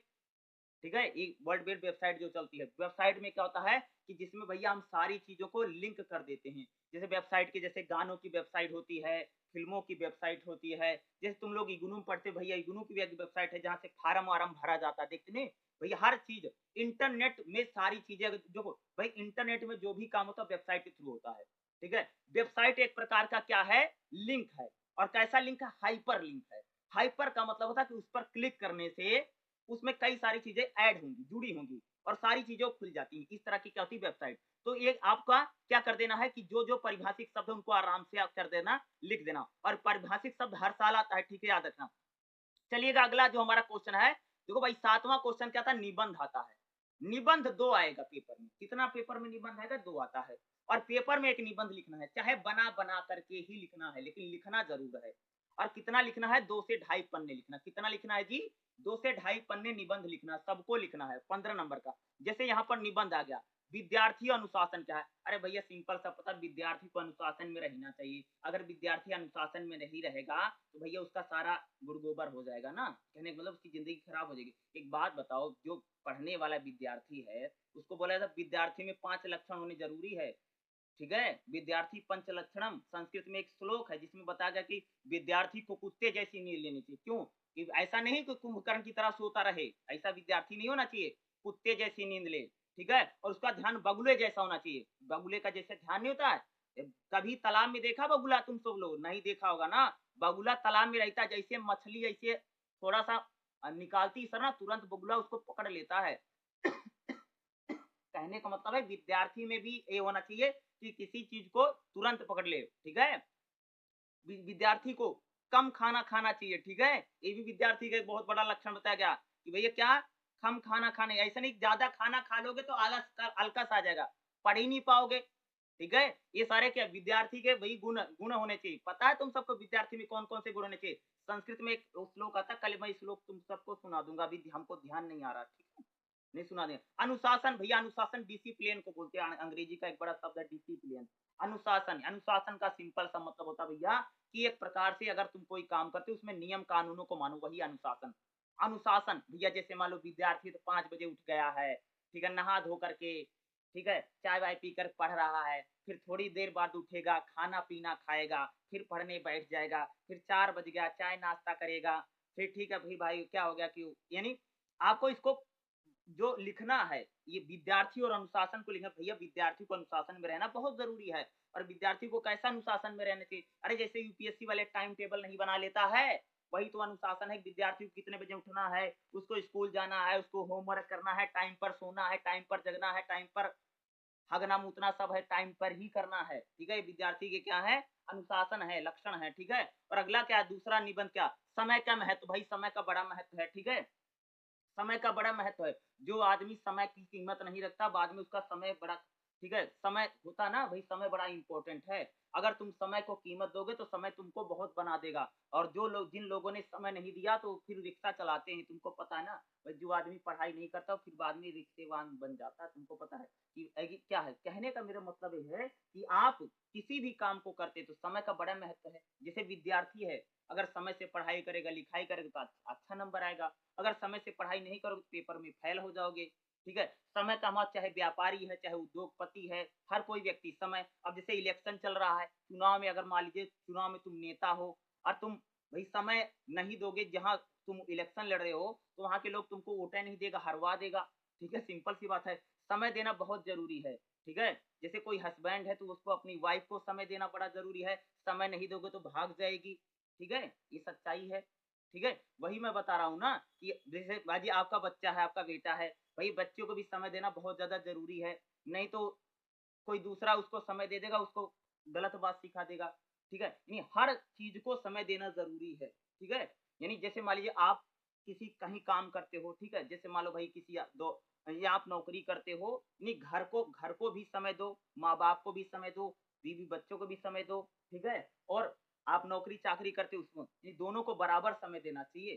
ठीक है, ये वर्ल्ड वेब वेबसाइट जो चलती है, वेबसाइट में क्या होता है कि जिसमें भैया हम सारी चीजों को लिंक कर देते हैं। जैसे वेबसाइट की, जैसे गानों की वेबसाइट होती है, फिल्मों की वेबसाइट होती है। जैसे तुम लोग इग्नू में पढ़ते भैया, इग्नू की भी एक वेबसाइट है जहाँ से फार्म वारम भरा जाता है, देखते नहीं भैया, हर चीज इंटरनेट में सारी चीजें जो भाई इंटरनेट में जो भी काम होता है वेबसाइट के थ्रू होता है। ठीक है, वेबसाइट एक प्रकार का क्या है, लिंक है। और कैसा लिंक है, हाइपर लिंक है। हाइपर का मतलब होता है कि उस पर क्लिक करने से उसमें कई सारी चीजें ऐड होंगी, जुड़ी होंगी और सारी चीजें खुल जाती हैं। इस तरह की क्या होती है वेबसाइट। तो ये आपका क्या कर देना है कि जो जो परिभाषिक शब्द है उनको आराम से आप कर देना, लिख देना। और परिभाषिक शब्द हर साल आता है, ठीक है, याद रखना। चलिएगा अगला जो हमारा क्वेश्चन है, देखो भाई 7वां क्वेश्चन क्या था, निबंध आता है। निबंध 2 आएगा पेपर में। कितना पेपर में निबंध आएगा, 2 आता है। और पेपर में एक निबंध लिखना है, चाहे बना बना करके ही लिखना है, लेकिन लिखना जरूर है। और कितना लिखना है, 2 से ढाई पन्ने लिखना। कितना लिखना है जी, 2 से ढाई पन्ने निबंध लिखना, सबको लिखना है, 15 नंबर का। जैसे यहाँ पर निबंध आ गया, विद्यार्थी अनुशासन क्या है। अरे भैया सिंपल सा पता, विद्यार्थी को अनुशासन में रहना चाहिए। अगर विद्यार्थी अनुशासन में नहीं रहेगा तो भैया उसका सारा गुड़-गोबर हो जाएगा ना, कहने का मतलब उसकी ज़िंदगी खराब हो जाएगी। एक बात बताओ, जो पढ़ने वाला विद्यार्थी है, उसको बोला जाता है विद्यार्थी में 5 लक्षण होने ज़रूरी है, ठीक है? विद्यार्थी पंच लक्षणम, संस्कृत में एक श्लोक है जिसमें बताया गया कि विद्यार्थी को कुत्ते जैसी नींद लेनी चाहिए। क्यों? कि ऐसा नहीं कि कुंभकर्ण की तरह सोता रहे, ऐसा विद्यार्थी नहीं होना चाहिए, कुत्ते जैसी नींद ले, ठीक है? और उसका ध्यान बगुले जैसा होना चाहिए, बगुले का जैसे ध्यान नहीं होता है? कभी तालाब में देखा बगुला तुम सब लोग? नहीं देखा होगा ना, बगुला तालाब में रहता है, जैसे मछली ऐसे थोड़ा-सा निकालती सर ना, तुरंत बगुला उसको पकड़ लेता है। कहने का मतलब है विद्यार्थी में भी ये होना चाहिए कि किसी चीज को तुरंत पकड़ ले, ठीक है? विद्यार्थी को कम खाना खाना चाहिए, ठीक है? ये भी विद्यार्थी का एक बहुत बड़ा लक्षण बताया गया कि भैया क्या, कम खाना खाने, ऐसा नहीं ज्यादा खाना खा लोगे तो आलस आ जाएगा, पढ़ ही नहीं पाओगे, ठीक है? ये सारे क्या विद्यार्थी के वही गुण गुण होने चाहिए। पता है तुम सबको विद्यार्थी में कौन कौन से गुण होने चाहिए? संस्कृत में एक श्लोक आता है, कल मैं श्लोक तुम सबको सुना दूंगा, अभी हमको ध्यान नहीं आ रहा, ठीक है? नहीं सुना दें। अनुशासन भैया, अनुशासन डिसिप्लिन को बोलते हैं, अंग्रेजी का एक बड़ा शब्द है डिसिप्लिन। अनुशासन, अनुशासन का सिंपल सा मतलब होता है भैया कि एक प्रकार से अगर तुम कोई काम करते हो उसमें नियम कानूनों को मानो, वही अनुशासन। अनुशासन भैया जैसे मान लो विद्यार्थी तो 5 बजे उठ गया है, ठीक है, नहा धो करके, ठीक है, चाय वाय पीकर पढ़ रहा है, फिर थोड़ी देर बाद उठेगा, खाना पीना खाएगा, फिर पढ़ने बैठ जाएगा, फिर 4 बज गया, चाय नाश्ता करेगा, फिर ठीक है भाई भाई क्या हो गया कि यानी आपको इसको जो लिखना है, ये विद्यार्थी और अनुशासन को लिखना। भैया विद्यार्थी को अनुशासन में रहना बहुत जरूरी है। और विद्यार्थी को कैसा अनुशासन में रहना चाहिए, अरे जैसे यूपीएससी वाले टाइम टेबल नहीं बना लेता है, वही तो अनुशासन है। विद्यार्थी को कितने बजे उठना है, उसको स्कूल जाना है, उसको होमवर्क करना है, टाइम पर सोना है, टाइम पर जगना है, टाइम पर हगना मूतना सब है टाइम पर ही करना है, ठीक है? विद्यार्थी के क्या है, अनुशासन है, लक्षण है, ठीक है? और अगला क्या है, दूसरा निबंध क्या, समय का महत्व। भाई समय का बड़ा महत्व है, ठीक है? समय का बड़ा महत्व है। जो आदमी समय की कीमत नहीं रखता, बाद में उसका समय बड़ा, ठीक है, समय होता ना भाई, समय बड़ा इंपॉर्टेंट है। अगर तुम समय को कीमत दोगे तो समय तुमको बहुत बना देगा। और जो लोग, जिन लोगों ने समय नहीं दिया तो फिर रिक्शा चलाते हैं, तुमको पता है ना भाई, जो आदमी पढ़ाई नहीं करता फिर बाद में रिक्शेवान बन जाता है, तुमको पता है कि क्या है। कहने का मेरा मतलब ये है कि आप किसी भी काम को करते तो समय का बड़ा महत्व है। जैसे विद्यार्थी है, अगर समय से पढ़ाई करेगा, लिखाई करेगा तो अच्छा नंबर आएगा। अगर समय से पढ़ाई नहीं करोगे तो पेपर में फेल हो जाओगे, ठीक है? समय का महत्व, चाहे व्यापारी है, चाहे उद्योगपति है, हर कोई व्यक्ति समय। अब जैसे इलेक्शन चल रहा है, चुनाव में अगर मान लीजिए चुनाव में तुम नेता हो और तुम भाई समय नहीं दोगे, जहाँ तुम इलेक्शन लड़ रहे हो तो वहाँ के लोग तुमको वोटें नहीं देगा, हरवा देगा, ठीक है? सिंपल सी बात है, समय देना बहुत जरूरी है, ठीक है? जैसे कोई हस्बैंड है तो उसको अपनी वाइफ को समय देना बड़ा जरूरी है। समय नहीं दोगे तो भाग जाएगी, ठीक है? ये सच्चाई है, ठीक है? वही मैं बता रहा हूँ ना कि जैसे बाजी आपका बच्चा है, आपका बेटा है, भाई बच्चों को भी समय देना बहुत ज़्यादा ज़रूरी है। नहीं तो कोई दूसरा उसको समय दे देगा, उसको गलत बात सिखा देगा, ठीक है? यानी हर चीज़ को समय देना ज़रूरी है, ठीक है? यानी जैसे मान लीजिए आप किसी कहीं काम करते हो, ठीक है, जैसे मान लो भाई किसी दो या आप नौकरी करते हो, नहीं घर को भी समय दो, माँ बाप को भी समय दो, बीवी बच्चों को भी समय दो, ठीक है, और आप नौकरी चाकरी करते हो उसमें, ये दोनों को बराबर समय देना चाहिए,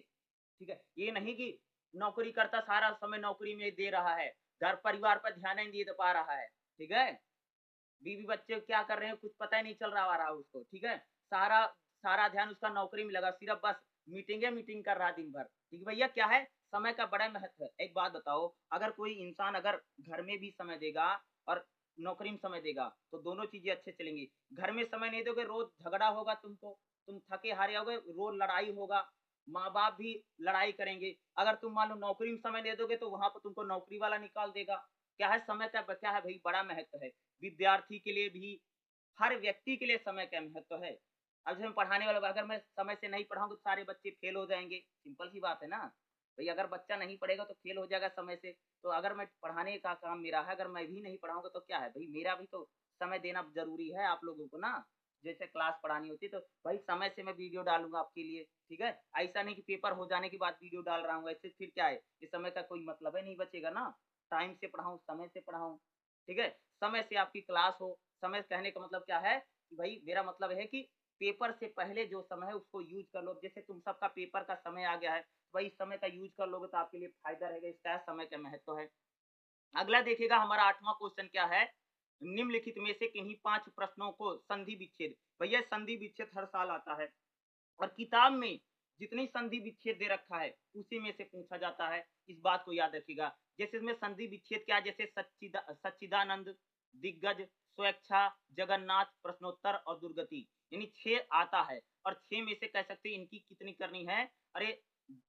ठीक है। ये नहीं कि नौकरी करता सारा समय नौकरी में दे रहा है, घर परिवार पर ध्यान नहीं दे पा रहा है, ठीक है, बीवी बच्चे क्या कर रहे हैं कुछ पता ही नहीं चल रहा उसको, ठीक है, सारा सारा ध्यान उसका नौकरी में लगा, सिर्फ बस मीटिंग कर रहा दिन भर, ठीक है भैया, क्या है, समय का बड़ा महत्व है। एक बात बताओ, अगर कोई इंसान अगर घर में भी समय देगा और नौकरी में समय देगा तो दोनों चीजें अच्छे चलेंगी। घर में समय नहीं दोगे, रोज झगड़ा होगा, तुमको तुम थके हारे होगे, रोज लड़ाई होगा, माँ बाप भी लड़ाई करेंगे। अगर तुम मान लो नौकरी में समय दे दोगे तो वहां पर तुमको नौकरी वाला निकाल देगा। क्या है, समय का क्या है भाई, बड़ा महत्व है। विद्यार्थी के लिए भी, हर व्यक्ति के लिए समय का महत्व है। अब जैसे पढ़ाने वाला, अगर मैं समय से नहीं पढ़ाऊंगा तो सारे बच्चे फेल हो जाएंगे, सिंपल सी बात है ना भाई। अगर बच्चा नहीं पढ़ेगा तो फेल हो जाएगा समय से। तो अगर मैं पढ़ाने का काम मेरा है, अगर मैं भी नहीं पढ़ाऊंगा तो क्या है भाई, मेरा भी तो समय देना जरूरी है आप लोगों को ना। जैसे क्लास पढ़ानी होती है तो भाई समय से मैं वीडियो डालूंगा आपके लिए, ठीक है। ऐसा नहीं कि पेपर हो जाने के बाद वीडियो डाल रहा हूँ, ऐसे फिर क्या है, इस समय का कोई मतलब है नहीं बचेगा ना। टाइम से पढ़ाऊँ, समय से पढ़ाऊँ, ठीक है, समय से आपकी क्लास हो। समय कहने का मतलब क्या है कि भाई मेरा मतलब है कि पेपर से पहले जो समय है उसको यूज कर लो। जैसे तुम सबका पेपर का समय आ गया है, भाई इस समय का यूज कर लोगे तो आपके लिए फायदा रहेगा। इसका समय का महत्व है। अगला देखिएगा, हमारा 8वां क्वेश्चन क्या है, निम्नलिखित में से किन्हीं 5 प्रश्नों को संधि विच्छेद। भैया संधि विच्छेद हर साल आता है और किताब में जितनी संधि विच्छेद दे रखा है उसी में से पूछा जाता है। इस बात को याद रखिएगा। जैसे इसमें संधि विच्छेद क्या है, जैसे सच्चिदानंद, दिग्गज, स्वेच्छा, जगन्नाथ, प्रश्नोत्तर और दुर्गति, यानी 6 आता है और 6 में से कह सकते हैं इनकी कितनी करनी है, अरे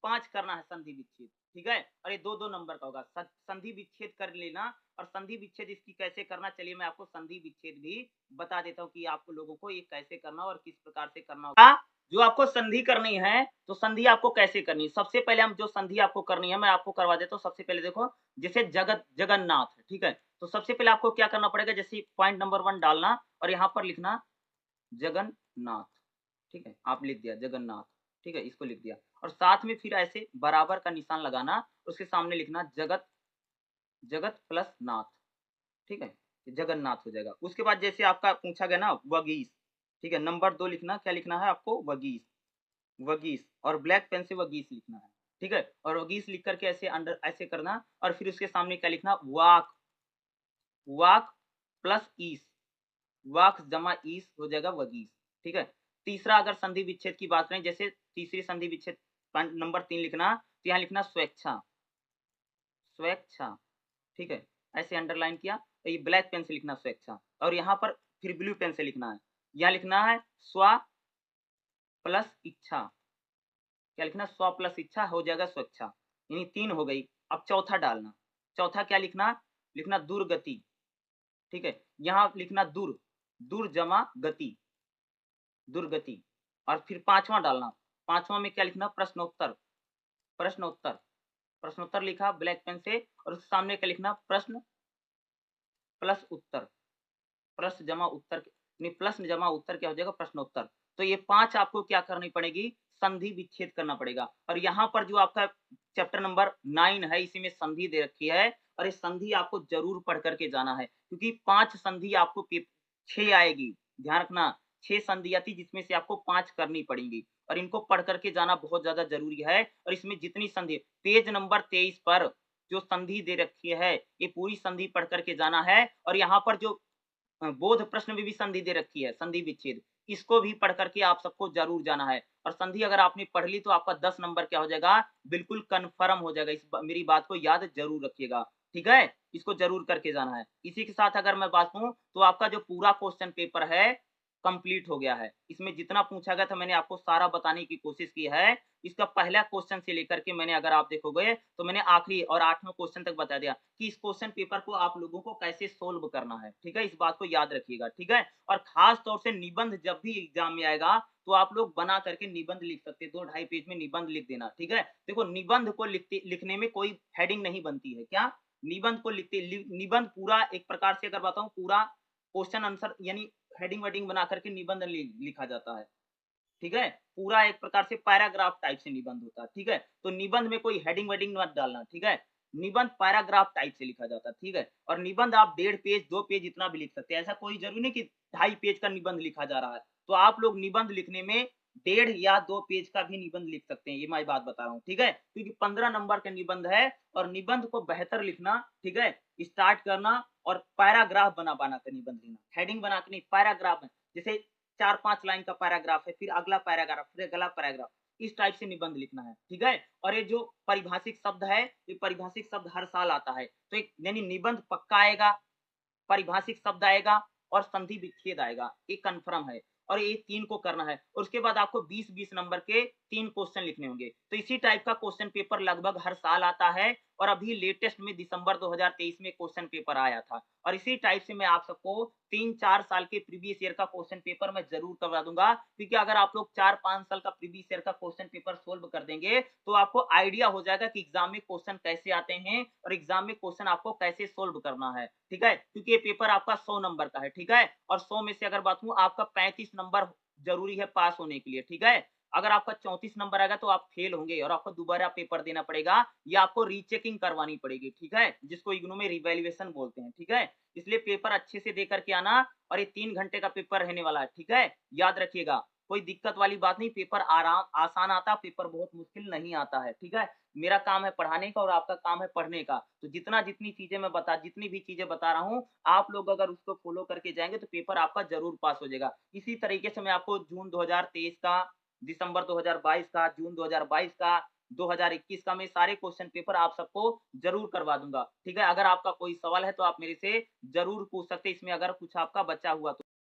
5 करना है संधि विच्छेद, ठीक है। और ये 2-2 नंबर का होगा। संधि विच्छेद कर लेना। और संधि विच्छेद इसकी कैसे करना, चलिए मैं आपको संधि विच्छेद भी बता देता हूँ कि आपको लोगों को ये कैसे करना और किस प्रकार से करना होगा। जो आपको संधि करनी है तो संधि आपको कैसे करनी है, सबसे पहले हम जो संधि आपको करनी है मैं आपको करवा देता हूँ। सबसे पहले देखो, जैसे जगन्नाथ, ठीक है, तो सबसे पहले आपको क्या करना पड़ेगा, जैसे पॉइंट नंबर 1 डालना और यहाँ पर लिखना जगन्नाथ, ठीक है, आप लिख दिया जगन्नाथ, ठीक है, इसको लिख दिया। और साथ में फिर ऐसे बराबर का निशान लगाना, उसके सामने लिखना जगत, जगत प्लस नाथ, ठीक है, जगन्नाथ हो जाएगा। उसके बाद जैसे आपका पूछा गया ना वगीस, ठीक है, नंबर 2 लिखना, क्या लिखना है आपको, वगीस, वगीस, और ब्लैक पेन से वगीस लिखना है, ठीक है। और वगीस लिख करके ऐसे अंडर ऐसे करना और फिर उसके सामने क्या लिखना, वाक, वाक प्लस ईस, वाक जमा ईस हो जाएगा वगीस, ठीक है। तीसरा अगर संधि विच्छेद की बात करें, जैसे तीसरी संधि विच्छेद नंबर 3 लिखना, तो यहाँ लिखना स्वेच्छा, स्वेच्छा, ठीक है, ऐसे अंडरलाइन किया। तो ये ब्लैक पेन से लिखना स्वेच्छा, और यहाँ पर फिर ब्लू पेन से लिखना है, यहाँ लिखना है स्व प्लस इच्छा, क्या लिखना, स्व प्लस इच्छा हो जाएगा स्वेच्छा, यानी 3 हो गई। अब चौथा डालना, चौथा क्या लिखना, लिखना दुर्गति, ठीक है, यहाँ लिखना दूर, दूर जमा गति, दुर्गति। और फिर 5वां डालना, 5वां में क्या लिखना, प्रश्नोत्तर, प्रश्नोत्तर, प्रश्नोत्तर लिखा ब्लैक पेन से और उसके सामने क्या लिखना, प्रश्न प्लस उत्तर, प्रश्न जमा उत्तर, नहीं प्रश्न जमा उत्तर क्या हो जाएगा, प्रश्नोत्तर। तो ये 5 आपको क्या करनी पड़ेगी, संधि विच्छेद करना पड़ेगा। और यहाँ पर जो आपका चैप्टर नंबर 9 है, इसी में संधि दे रखी है और इस संधि आपको जरूर पढ़ करके जाना है, क्योंकि 5 संधि आपको 6 आएगी, ध्यान रखना 6 संधि आती जिसमें से आपको 5 करनी पड़ेंगी और इनको पढ़ करके जाना बहुत ज्यादा जरूरी है। और इसमें जितनी संधि, पेज नंबर 23 पर जो संधि दे रखी है ये पूरी संधि पढ़ करके जाना है। और यहाँ पर जो बोध प्रश्न में भी संधि दे रखी है, संधि विच्छेद, इसको भी पढ़ करके आप सबको जरूर जाना है। और संधि अगर आपने पढ़ ली तो आपका 10 नंबर क्या हो जाएगा, बिल्कुल कंफर्म हो जाएगा। मेरी बात को याद जरूर रखिएगा, ठीक है, इसको जरूर करके जाना है। इसी के साथ अगर मैं बात कहूं तो आपका जो पूरा क्वेश्चन पेपर है कंप्लीट हो गया है। इसमें जितना पूछा गया था मैंने आपको सारा बताने की कोशिश की है। इसका पहला क्वेश्चन से लेकर के मैंने, अगर आप देखोगे तो मैंने आखिरी और 8वां क्वेश्चन तक बता दिया कि इस क्वेश्चन पेपर को आप लोगों को कैसे सोल्व करना है, ठीक है, इस बात को याद रखिएगा, ठीक है। और खास तौर से निबंध जब भी एग्जाम में आएगा तो आप लोग बना करके निबंध लिख सकते हैं, 2-2.5 पेज में निबंध लिख देना, ठीक है। देखो निबंध को लिखने में कोई हेडिंग नहीं बनती है, क्या, निबंध को निबंध पूरा एक प्रकार से अगर बताऊं, पूरा क्वेश्चन आंसर यानी हेडिंग वेडिंग बना करके निबंध लिखा जाता है। ठीक है? पूरा एक प्रकार से पैराग्राफ टाइप से निबंध होता है, ठीक है? तो निबंध में कोई हेडिंग वेडिंग मत डालना, ठीक है? निबंध पैराग्राफ टाइप से लिखा जाता है, ठीक है? और निबंध आप 1.5 पेज, 2 पेज इतना भी लिख सकते हैं। ऐसा कोई ज़रूरी नहीं कि 2.5 पेज का निबंध लिखा जा रहा है। तो आप लोग निबंध लिखने में 1.5 या 2 पेज का भी निबंध लिख सकते हैं, ये मैं बात बता रहा हूँ, ठीक है? क्योंकि 15 नंबर का निबंध है और निबंध को बेहतर लिखना, ठीक है? स्टार्ट करना और पैराग्राफ बना-बना कर निबंध लिखना। हेडिंग बना के नहीं, पैराग्राफ में जैसे 4-5 लाइन का पैराग्राफ है, फिर अगला पैराग्राफ, फिर अगला पैराग्राफ, इस टाइप से निबंध लिखना है, ठीक है? और ये जो पारिभाषिक शब्द है, ये पारिभाषिक शब्द हर साल आता है, तो एक यानी निबंध पक्का आएगा, पारिभाषिक शब्द आएगा और संधि विच्छेद आएगा, ये कन्फर्म है और ये 3 को करना है और उसके बाद आपको 20-20 नंबर के 3 क्वेश्चन लिखने होंगे। तो इसी टाइप का क्वेश्चन पेपर लगभग हर साल आता है और अभी लेटेस्ट में दिसंबर 2023 में क्वेश्चन पेपर आया था और इसी टाइप से मैं आप सबको 3-4 साल के प्रीवियस ईयर का क्वेश्चन पेपर मैं ज़रूर करवा दूँगा, क्योंकि अगर आप लोग 4-5 साल का प्रीवियस ईयर का क्वेश्चन पेपर सोल्व कर देंगे, तो आपको आइडिया हो जाएगा कि एग्ज़ाम में क्वेश्चन कैसे आते हैं और एग्ज़ाम में क्वेश्चन आपको कैसे सोल्व करना है, ठीक है? क्योंकि ये पेपर आपका 100 नंबर का है, ठीक है? और 100 में से अगर बात कहूँ आपका 35 नंबर ज़रूरी है पास होने के लिए, ठीक है? अगर आपका 34 नंबर आएगा तो आप फेल होंगे और आपको दोबारा पेपर देना पड़ेगा या आपको रीचेकिंग करवानी पड़ेगी, ठीक है? जिसको इग्नू में रिवैल्यूएशन बोलते हैं, ठीक है? इसलिए पेपर अच्छे से दे कर के आना और ये 3 घंटे का पेपर रहने वाला है, ठीक है? याद रखिएगा, कोई दिक्कत वाली बात नहीं, पेपर आसान आता है, पेपर बहुत मुश्किल नहीं आता है, ठीक है? मेरा काम है पढ़ाने का और आपका काम है पढ़ने का। तो जितनी भी चीज़ें बता रहा हूँ, आप लोग अगर उसको फ़ॉलो करके जाएँगे तो पेपर आपका ज़रूर पास हो जाएगा। इसी तरीके से मैं आपको जून 2023 का, दिसंबर 2022 का, जून 2022 का, 2021 का मैं सारे क्वेश्चन पेपर आप सबको ज़रूर करवा दूँगा, ठीक है? अगर आपका कोई सवाल है तो आप मेरे से ज़रूर पूछ सकते हैं, इसमें अगर कुछ आपका बचा हुआ तो।